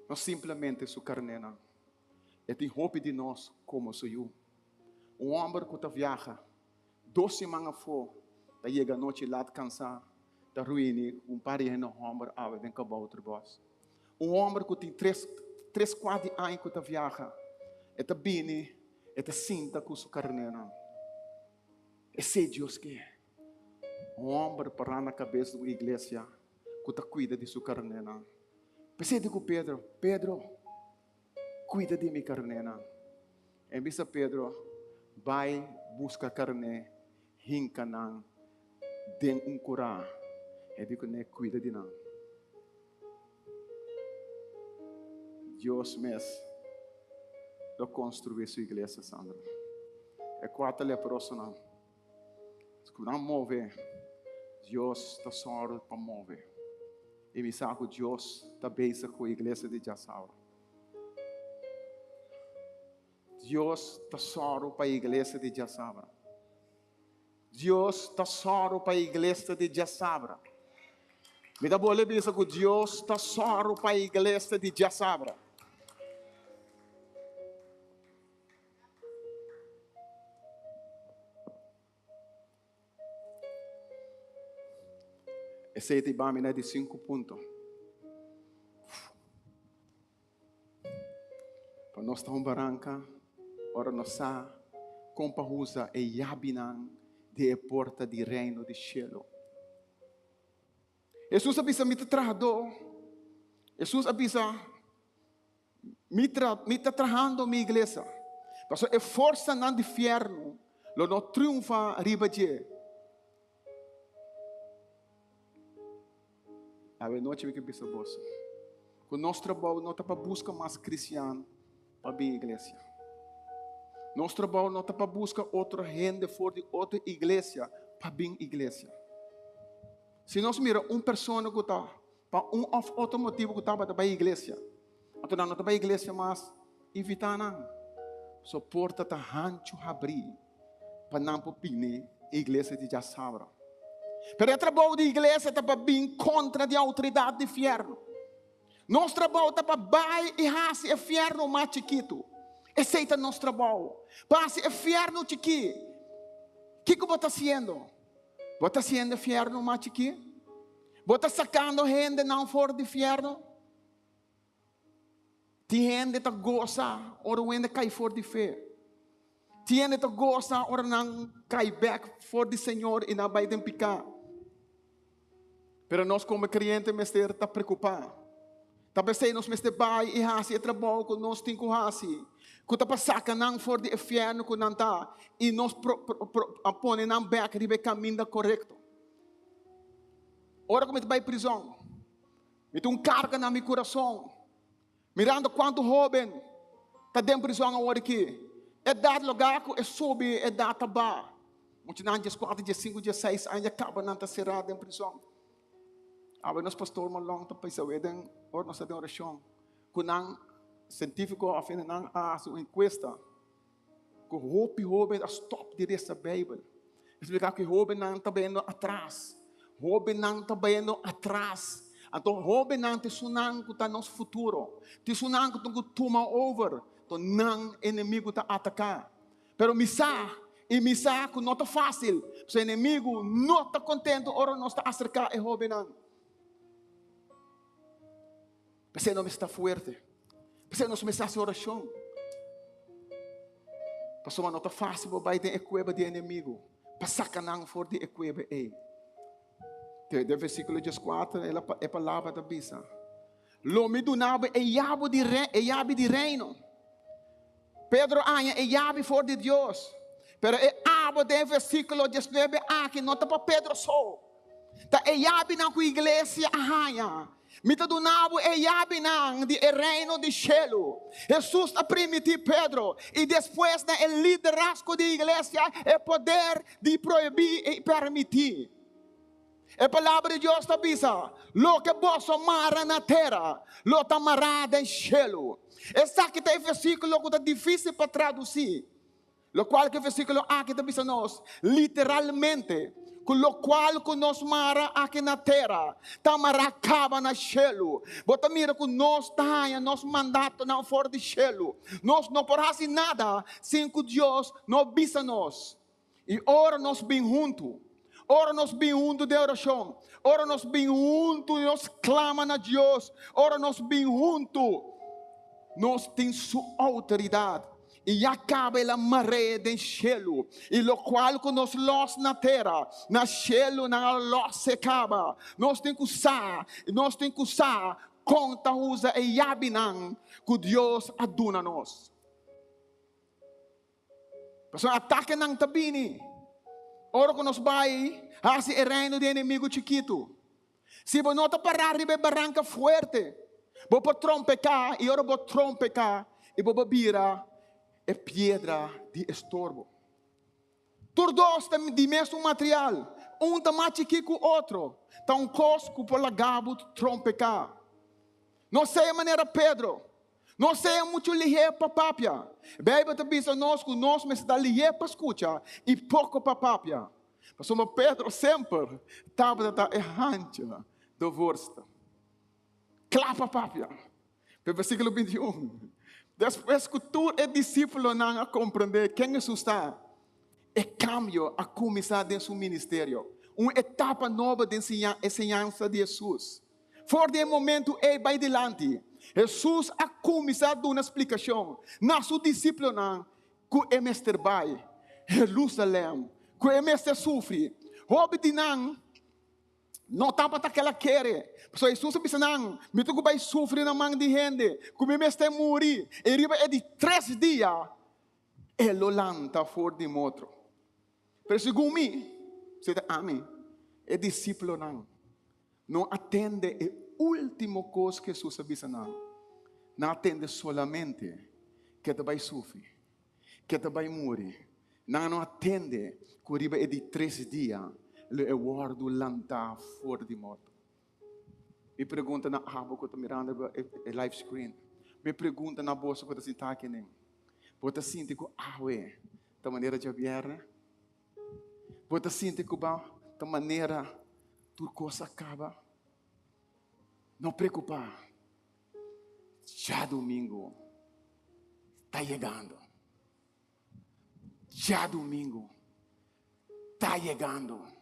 Não simplesmente sua carneira. É tem roupa de nós como sou eu. Homem que viaja 2 semanas fora, da chega a noite lá de cansar, da ruína, par de homem ave den cabal outro boss. Homem que tem 3-4 anos que viaja, é tá bem, é tá sinta com sua carneira. É ser Deus que é. Homem para na cabeça da igreja que cuida de sua carneira. Pensei com Pedro, cuida de minha carneira. E disse Pedro, vai buscar carne, hincanang, den cura. E digo, né, cuida de nós. Deus mesmo lo construiu sua igreja, Sandra. É 4 leprosos não. Se não mover, Deus está só para mover. E me sabe que Deus está bem com a igreja de Jassabra. Deus está só para a igreja de Jassabra. Deus está só para a igreja de Jassabra. Me dá boa lembrança que Deus está só para a igreja de Jassabra. Esse é o de 5 pontos. Para nós estar em Barranca, ora nós sa compahusa e yabinan de porta de reino de cielo. Jesus avisa me trajado. Jesus avisa me trajando minha igreja. Porque a força não de inferno, lo não triunfa riba de. A noite que pensa bolsa. Com nosso trabalho não está para buscar mais cristiano para a igreja. Nosso trabalho não está para buscar outra gente fora de outra igreja para a igreja. Se nós miramos uma pessoa que está para outro motivo que está para a igreja, então não está para a igreja, mas evitar não. Só porta está rancho abrir para não popine a igreja de Jassabra. Pero o trabalho da igreja está para vir contra a autoridade do inferno. Nosso trabalho está para baixar e raça o inferno mais chiquito. Esse é o nosso trabalho. Passe o inferno chiquito. O que você está fazendo? Você está fazendo o inferno mais chiquito? Você está sacando gente não fora do inferno? Tem gente que gosta, ou ainda cai fora de fé. Tem gente que gosta, ou não cai back fora do Senhor e não vai picar. Pero nós como cliente mestre está preocupado. Talvez nós mestre vai e hasi trabalho com nós tem que hasi. Que tá passar não for de inferno que não tá e nós apone não back ribe caminho correto. Ora como vai prisão. Me tem carga na meu coração. Mirando quanto jovem tá dentro prisão agora aqui. É dado lugar que é sobe é data ba. Muitos não dias 4, dias 5, dias 6 ainda acaba não tá cerrado em prisão. Abe nos pastor malong to paisa wedeng or nos sa oração. Kunang científico afin nang su encuesta. Ko hope a stop di sa Bible. Explicar que hope nang tabendo atrás. Hope nang tabendo atrás. Então hope nang te sunang kuta nos futuro. Te sunang kutung tuma over. To nang inimigo ta atacar. Pero misa que não está fácil. Se o inimigo não está contente, ora não está acercar e hope nang. Você não está forte. Você não está em oração. Pastor, não está fácil para ir a cueva de inimigo. Passar canang for de cueva aí. O versículo 14 é a palavra da bisa. Lo me donava é chave de reino. Pedro anya é chave for de Deus. Pero é abo de versículo 19 aqui não está para Pedro só. Tá é chave na igreja ahaya. Mita do nabo é yabinan de reino de cielo. Jesus a permitir Pedro e depois na el liderazgo de igreja é poder de proibir e permitir. A palavra de Deus está dizendo, lo que vos amara na terra, lo tamará em cielo. Essa aqui tem versículo que é difícil para traduzir. Lo qual que versículo aqui está dizendo nós, literalmente, com o qual que nós mara aqui na terra, tamaracaba na cielo. Bota mira que nós taia, nós mandato não for de cielo. Nós não podemos nada sem que Deus não visa nós. E ora nós bem junto. Ora nós bem junto de oração. Ora nós bem junto e nós clama a Deus. Ora nós bem junto. Nós temos sua autoridade. E acaba a maré do cielo. E lo qual que nós los na terra, na cielo, na los se acaba. Nós temos que usar, conta usa e yabinan que Deus aduna nós. Pessoal, ataque ng tabini. Ora que nós vai, assim o reino do inimigo chiquito. Se você não está parar de barranca forte, você pode trompecar, e ora você trompecar, e você vira é pedra de estorbo. Todos têm de mesmo material. Um está mais chiquito que o outro. Está cosco por lagabo trompecar. Não sei a maneira Pedro. Não sei muito ligeiro para papia. Bebe está dizendo nós que nós me está ligeiro para escutar e pouco para papia. Mas Pedro sempre estava errante. de worst. Clapa papia. Versículo 21. Depois que tu é discípulo não a compreender quem Jesus está, é cambio a começar em seu ministério. Uma etapa nova de ensinança de Jesus. For de momento é vai delante. Jesus a começar a dar uma explicação. Na seu discípulo não, que é mestre vai, Jerusalém, que é mestre sofre. Houve de não estava aquela querer. So Jesus disse não, me tu vai sofrer na mão de gente, que me mestre morrer. E riba é de 3 dias, ele lanta fora de motro. Pero segundo mim, você diz amém. É discípulo não atende a última coisa que Jesus disse não atende solamente que te vai sofrer, que te vai morrer. Não atende que riba é de 3 dias. Le guardo lanta fora de morto. Me pergunta na abo que eu estou mirando o live screen. Me pergunta na bolsa que eu estou sentado aqui. Você sente que da maneira de aberta? Você sente que da maneira tua coisa acaba? Não preocupa. Já domingo está chegando. Já domingo está chegando.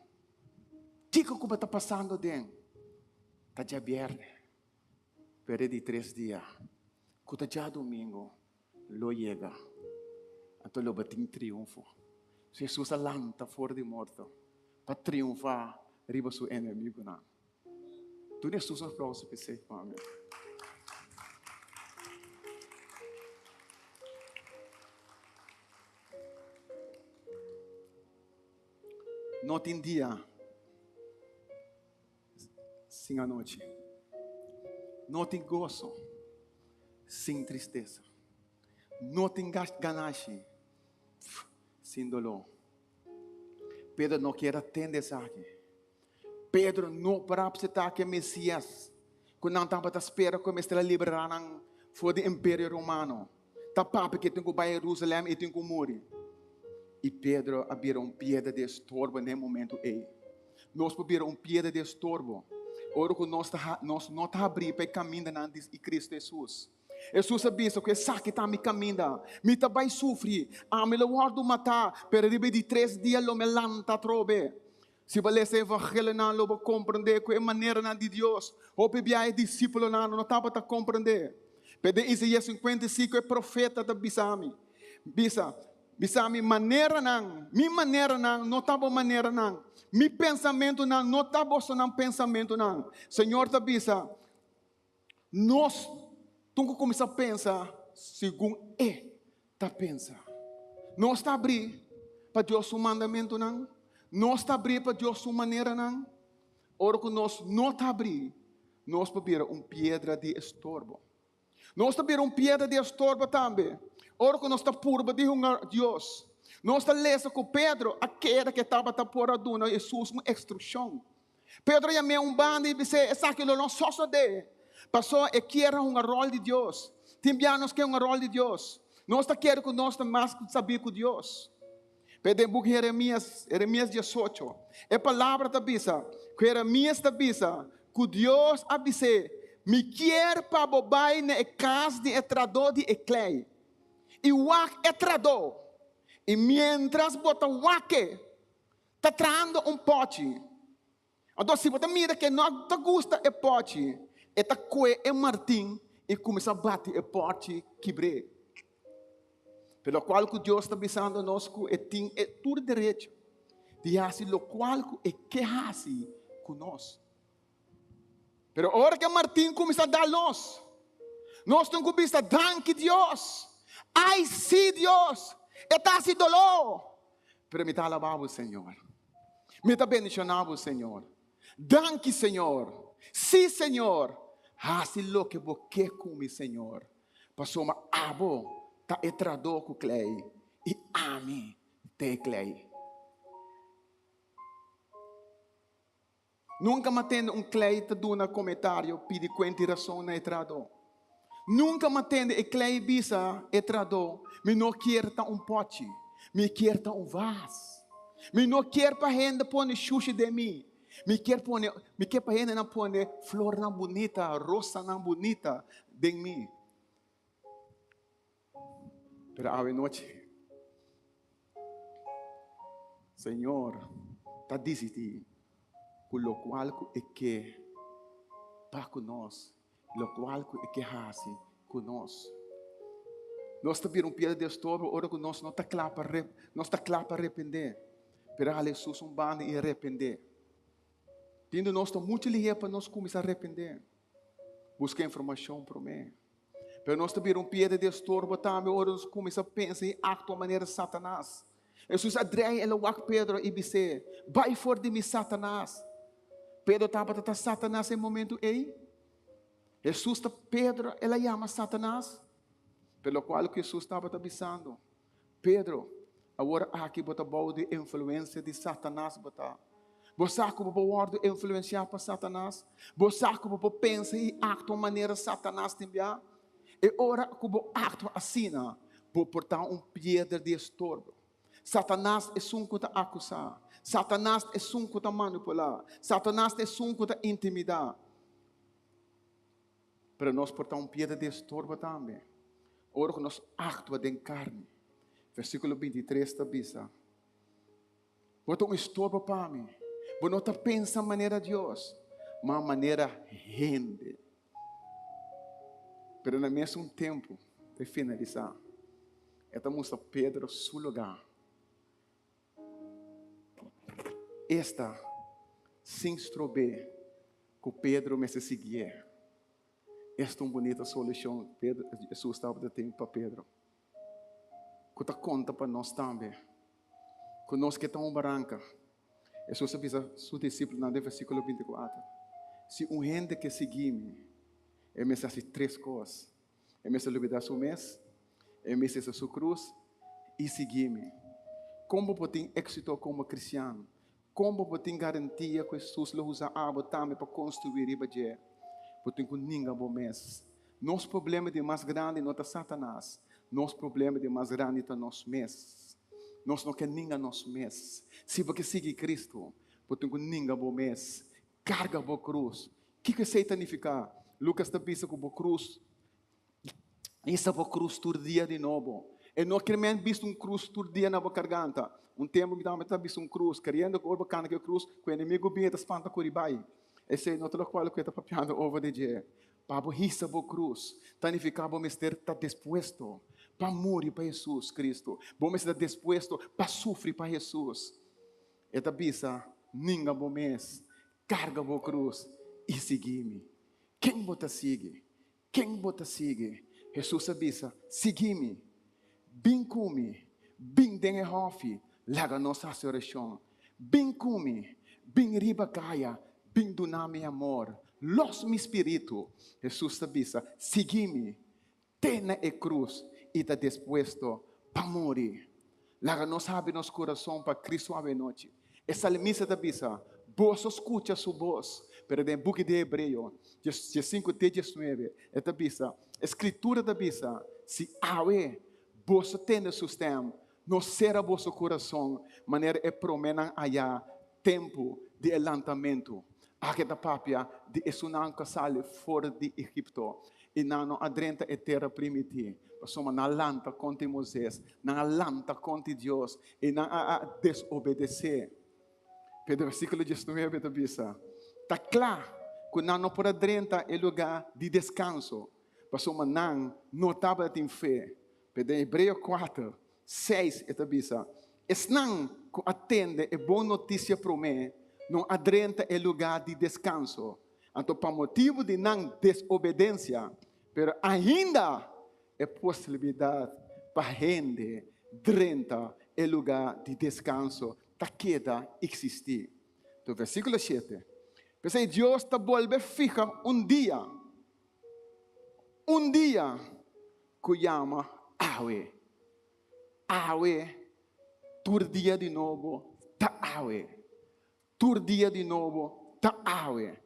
O que está passando dentro? Está já aberto. Pero de 3 dias. Quando já domingo, lo chega. Então lo batem triunfo. Jesus alanta fora de morto. Para triunfar, riba seu inimigo. Tu não é Jesus aplauso para você, amém. Não tem dia sem a noite. Não tem gozo sem tristeza. Não tem ganache sem dolor. Pedro não quer atender isso aqui. Pedro não para aceitar que Messias, quando não estava à espera que Messias liberaram fora do Império Romano, está papo que tem que ir para Jerusalém e tem que morrer. E Pedro abriu pedra de estorbo nesse momento. Nós abriram pedra de estorbo. Ora que nós não está abrindo para caminhar em Cristo Jesus. Jesus sabia que essa que está me caminhando, me também sofre. Me lo guardo matar, pero de 3 dias lo me lanta trobe. Se você ler o evangelho não lo compreender que é maneira de Deus, ou bebia é discípulo não estava a compreender. Pero Isaías 55 é profeta da Bisami. Bisami maneira não, minha maneira não estava maneira não. Mi pensamento não estava só não pensamento não. Senhor da bisa, nós temos que começar a pensar segundo tá pensa. Nós está abrir para Deus o mandamento não. Nós está abrir para Deus sua maneira não. Ora que nós não está abrir, nós podemos pedra de estorbo. Nós está abrir pedra de estorbo também. Ora que nós está purba de Deus. Nós está lendo com Pedro, aquela que estava por aduna Jesus uma instrução. Pedro já me bando e disse, essa aqui não só de. Passou e que era rol de Deus. Timbianos que é rol de Deus. Nós está querendo que nós mais saber com Deus. Pedro em Jeremias 18. É palavra da bisa, que Jeremias da bisa, que Deus avise, me quer para bobai na casa de etrador de eclei. E o etrador. E mientras bota o waque, está traindo pote. Então, se você mira que não te gusta o pote, está coe o martim e começa a bater o pote quebre. Pelo qual que Deus está avisando a nós que tem todo direito de fazer o qual é que fazer conosco. Pero a hora que o martim começa a dar nós temos que pensar, danke Deus. Ai, sim Deus. Está assim dolor. Pero me está alabando o Senhor. Me está bendicionando o Senhor. Danke, Senhor. Sim, Senhor. Assim lo que você quer comer, Senhor. Passou uma abo. Está etrador com clay. E ame te clay. Nunca me atende clay te dá um comentário. Pede quanti razão na etrador. Nunca me atende e clay bisa etrador. Me não quer pote. Me quer vaso. Me não quer para renda pôr no xuxi de mim. Me quer para ele não pone flor não bonita, rosa não bonita de mim. Pero a noite, Senhor, está dizendo que o qual é que para conosco, o qual é que hace conosco. Nós também um piada de estorbo, ora que nós não está claro para arrepender. Pero a Jesus bando e arrepender. Tendo nós está muito ligeiro para nós começar a arrepender. Busca informação para mim. Pero nós também um piada de estorbo, também ora nós começar a pensar em acto maneira Satanás. Jesus adrei ele o Pedro e disse: vai fora de mim, Satanás. Pedro estava a Satanás em momento aí. Jesus está Pedro, ele chama Satanás. Pelo qual Jesus estava avisando. Pedro, agora aqui bota boa de influência de Satanás bota. Você como pode influenciar para Satanás? Você como pensa e acto maneira Satanás também? E ora como acto assim, por portar pedra de estorbo. Satanás é um que está acusar. Satanás é um que está manipular. Satanás é um que está intimidar. Para nós portar pedra de estorbo também. Ora que nós actua de carne. Versículo 23 está bisa. Bota estorbo para mim. Você não está pensando maneira de Deus, mas maneira rende. Pero no mesmo tempo, de finalizar, estamos a Pedro seu lugar. Esta, sem estrober, que Pedro me seguia. Esta é uma bonita solução. Pedro, Jesus estava de tempo para Pedro. Que está conta para nós também. Que nós que estamos barranca. Jesus avisa seu discípulo no versículo 24. Se um gente que seguir-me, ele me faz três coisas. Ele me faz olvidar seu mês, ele me faz a sua cruz e seguir-me. Como pode ter êxito como cristiano? Como pode ter garantia que Jesus usa a água também para construir e bater? Porque ninguém bom mês. Nosso problema de mais grande não é Satanás. Nosso problema de mais grande é nosso mês. Nós não queremos ninguém nosso mês. Se você seguir Cristo, porque ninguém bom mês. Carga a cruz. O que significa? Lucas está pensando que a cruz. Essa cruz todo dia de novo. E não queremos ver cruz todo dia na garganta. Um tempo que estamos vendo cruz, querendo que o cana que cruz, que o inimigo vinha da espanta curibai. Esse não é o qual que está papiando over de dia. Para hisa a cruz, significa que você está disposto para morrer para Jesus Cristo. Você está disposto para sofrer para Jesus. Esta bisa, ninguém bom mês, carga a cruz e seguir-me. Quem você segue? Quem você segue? Jesus avisa, segui-me, bem comigo, bem dengue hofi, laga nossa oração, bem comigo, bem riba caia, bem doname amor, los mi espírito. Jesus avisa, segui-me, tenha a cruz e está disposto para morrer. Laga nós abre nosso coração para Cristo a noite. Essa missa avisa, vos escucha sua voz, pero no book de Hebreu, 5:19, esta avisa, Escritura da bisa, se awe, você tem sistema, não será vosso coração, maneira é promena allá, tempo de adelantamento. Aqui da papia de Esunan Casale fora de Egipto, e não adrenta a terra primitiva. Passamos na lanta contra Moisés, na lanta contra Deus, e na desobedecer. Pero versículo 19 da bisa, está claro que não pode adrenta o lugar de descanso. Passou uma não estava em fé. Pero Hebreu 4, 6, esta bisa. Não que atende a boa notícia para mim, não adrenta o lugar de descanso. Então, para motivo de não desobediência, pero ainda é possibilidade para gente drenta o lugar de descanso, tá queda existir. Então, versículo 7. Pensei, Deus está volve fica dia que chama Awe. Awe, tur dia de novo, tá Awe. Tur dia de novo, tá Awe.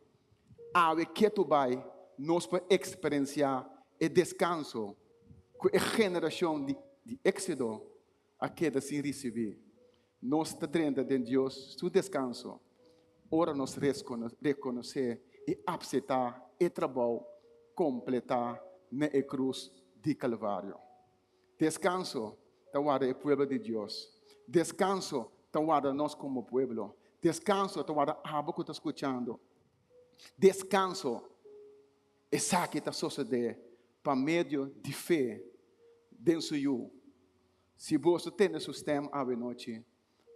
Awe que tu vai, nós para experienciar o descanso, que a geração de Éxodo, a queda sem receber. Nós está dentro de Deus, seu descanso, ora nós reconhecer e aceitar e trabalho completar na cruz de Calvário. Descanso tawara o pueblo de Deus. Descanso tawara nós como pueblo. Descanso tawara abo que está escutando. Descanso é sabe que está sucedendo para meio de fé dentro de you. Se você tem esse sistema a noite,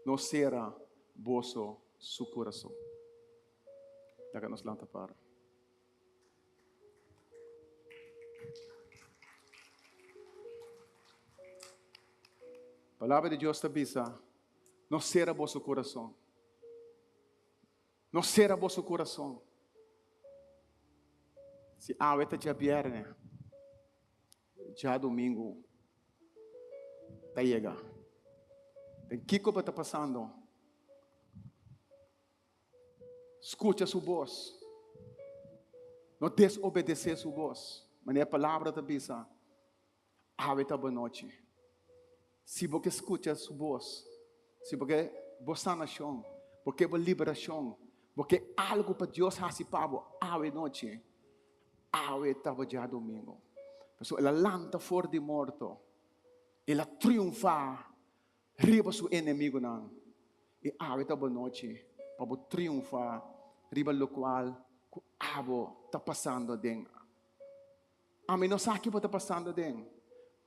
não será vosso su coração. Daga nos lanta para. A palavra de Deus está dizendo, não será vosso coração. Não será vosso coração. Se a está já viernes, já domingo, está chegando. O que está passando? Escuta sua voz. Não desobedecer sua voz. Mas a palavra está dizendo, a está boa noite. Se você escuta sua voz, se você está na chão, porque é liberação, porque algo para Deus faz para a noite, a estava já domingo. Ela lanta fora de morto, ela triunfa, riba seu inimigo não. E a estava noite, para triunfar, riba lo qual a está passando dentro. A mim não sabe o que está passando dentro,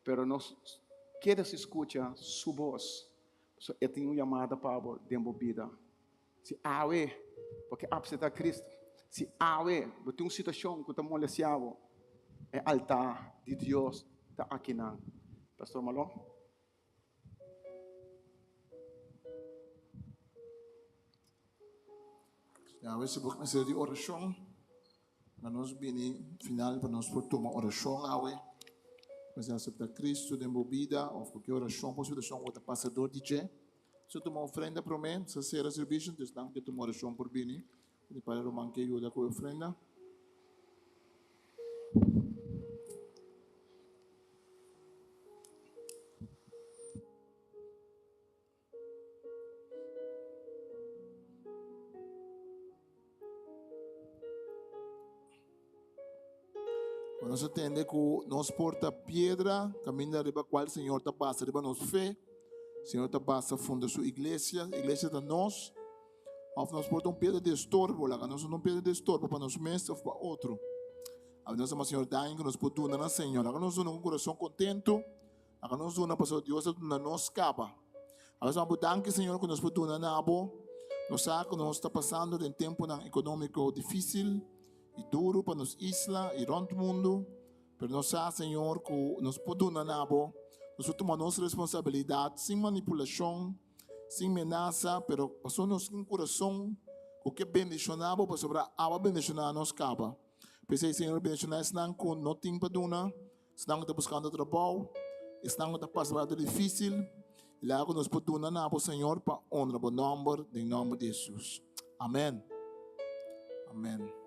pero nós quer se escuta sua voz. Eu tenho uma chamada para a vida. Se awe, porque apesar Cristo, se awe, tem uma situação que está molestando, é altar de Deus está aqui não. Pastor Malon. Ja, we hebben ook een die oração. Maar nós bem final para nós por tomar oração awe. Mas aceitar Cristo de vida ou qualquer oração, posso oração o passador de je. Se tu uma ofrenda para mim, se será serviço, então que tu uma oração por bem. E para o manque ajuda com a ofrenda. Nós entendemos que nós porta pedra, caminha arriba qual o Senhor está passa, arriba nossa fé. O Senhor está passa funda sua igreja, a igreja de nós. Ou nós porta pedra de estorbo, lá nós não pedra de estorbo para nós mesmos ou para outro. A nós o Senhor dá que nós podemos na Senhor. Agora nós um coração contento, agora nós uma pessoa Deus na nós capa. Agora nós podemos que Senhor que nós podemos na abo. Nós sabe que nós está passando em tempo econômico difícil. E duro para nos isla e rond mundo, pero nós sabemos, Senhor, que nós podemos nabo, nós tomamos nossa responsabilidade sem manipulação, sem ameaça, pero passou nos coração, o que bendicionado para sobre a bendicionar nos capa. Pensei, Senhor, bendicionar não com não tem para duna, não está buscando trabalho, não está passando difícil, e lá que nós podemos nabo, Senhor, para honrar o nome em nome de Jesus. Amém. Amém.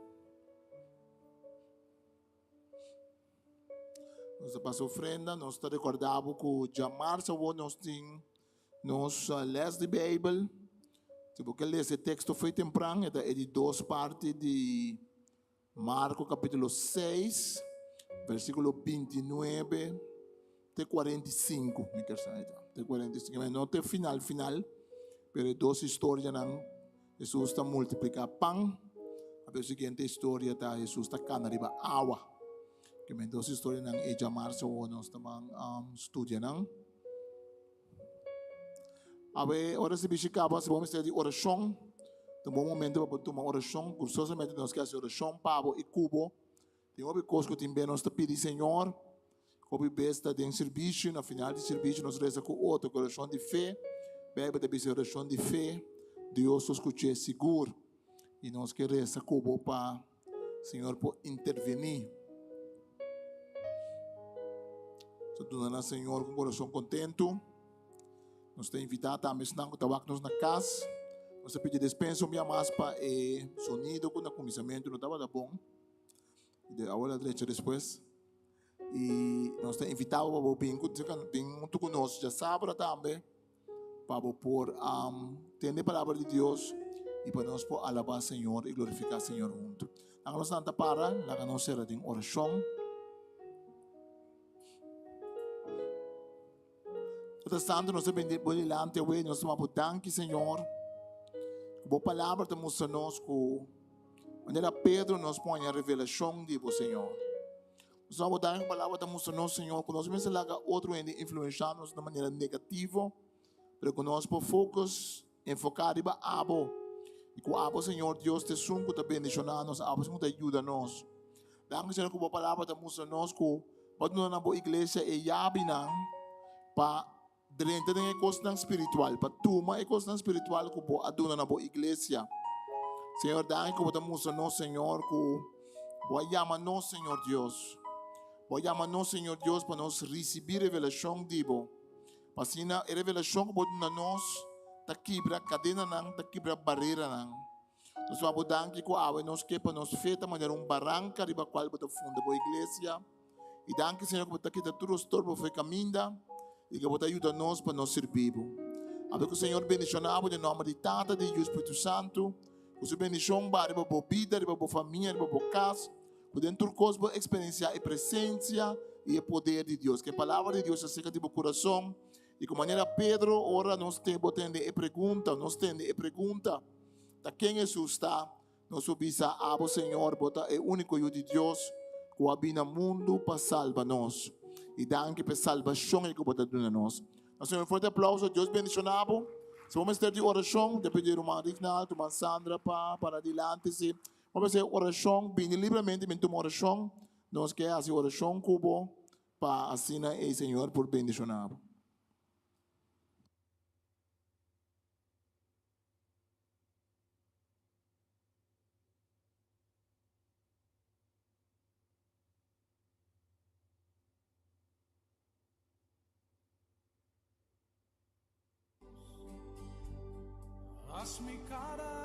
Nós passamos ofrenda, nós está recordado que já março nós temos nós lemos a Bíblia. Se você ler esse texto foi temprano, é de duas partes de Marcos capítulo 6, versículo 29 até 45, me quer dizer, até 45, mas não até final, mas duas histórias não. Jesus está multiplicando pão, a seguinte história está Jesus está canariba água. Que me duas histórias nang Eja Marso nós também estudando. Abe ora se bichicaba se vamos ter oração. Tem bom momento para tomar oração. Cursosamente nós queremos oração pavo e cubo. Tem uma coisa que também nós pedimos Senhor. Como besta de serviço, na final de serviço nós reza com outro oração de fé. Bebe de oração de fé. Deus nos escuta seguro e nós queremos cubo para Senhor por intervenir. Tudo Senhor com coração contento. Nós temos invitado também que estamos na casa. Nós pedimos dispensa minha mais para o sonido com o comissamento não estava bom. E agora direita depois. E nós temos invitado para o bingo junto conosco já sábado também para por entender a palavra de Deus e para nós por alabar Senhor e glorificar Senhor junto. Nós nanta para, nós ser ating oração. Toda santo nós bendito delante de nós mabudanki Senhor. Boa palavra temos nós com maneira Pedro nos põe a revelação de você Senhor. Nós vamos dar a palavra temos nós Senhor, que nós mesmo laga outro ainda influenciar-nos de maneira negativa, pero que nós por focus enfocar riba abo. E com abo Senhor Deus te sunco te bendicionar nos abo Senhor te ajuda nos. Dá Senhor com boa palavra temos nós com pode na boa igreja e yabi nang pa dentro da costa espiritual, para tuma a costa espiritual que boa aduna na boa igreja. Senhor, dá que botamos nós Senhor com boa chama nós Senhor Deus. Boa chama nós Senhor Deus para nós receber revelação dibo. Para sina a revelação que botamos nós ta quebra cadena nang, ta quebra barreira nang. Nós vamos dar que com a nós que para nós feita maneira barranca riba qual bota funda boa igreja. E dá que Senhor que bota kita tudo estorbo foi caminda e que bota ajuda nós para nós servir. Abre que o Senhor bendicionava em nome de Tata de Deus Espírito Santo. Que o bendição para a boa vida, a boa família, a boa casa. Que dentro do cosmos experienciar a presença e o poder de Deus. Que a palavra de Deus acerca do coração. E com maneira Pedro, ora nós temos a pergunta, da quem Jesus está, nós obisa a Senhor, bota é o único de Deus, que habita no mundo para salvar nós. E dá que para salvação que bota dentro de nós. Nós temos um forte aplauso, Deus bendicionado. Se vamos ter de oração, de pedir uma Rignal, uma Sandra para adiante, se vamos fazer oração, bem livremente, bem uma oração, nós queremos fazer oração, cubo, para assinar o Senhor por bendicionado. Hazme cada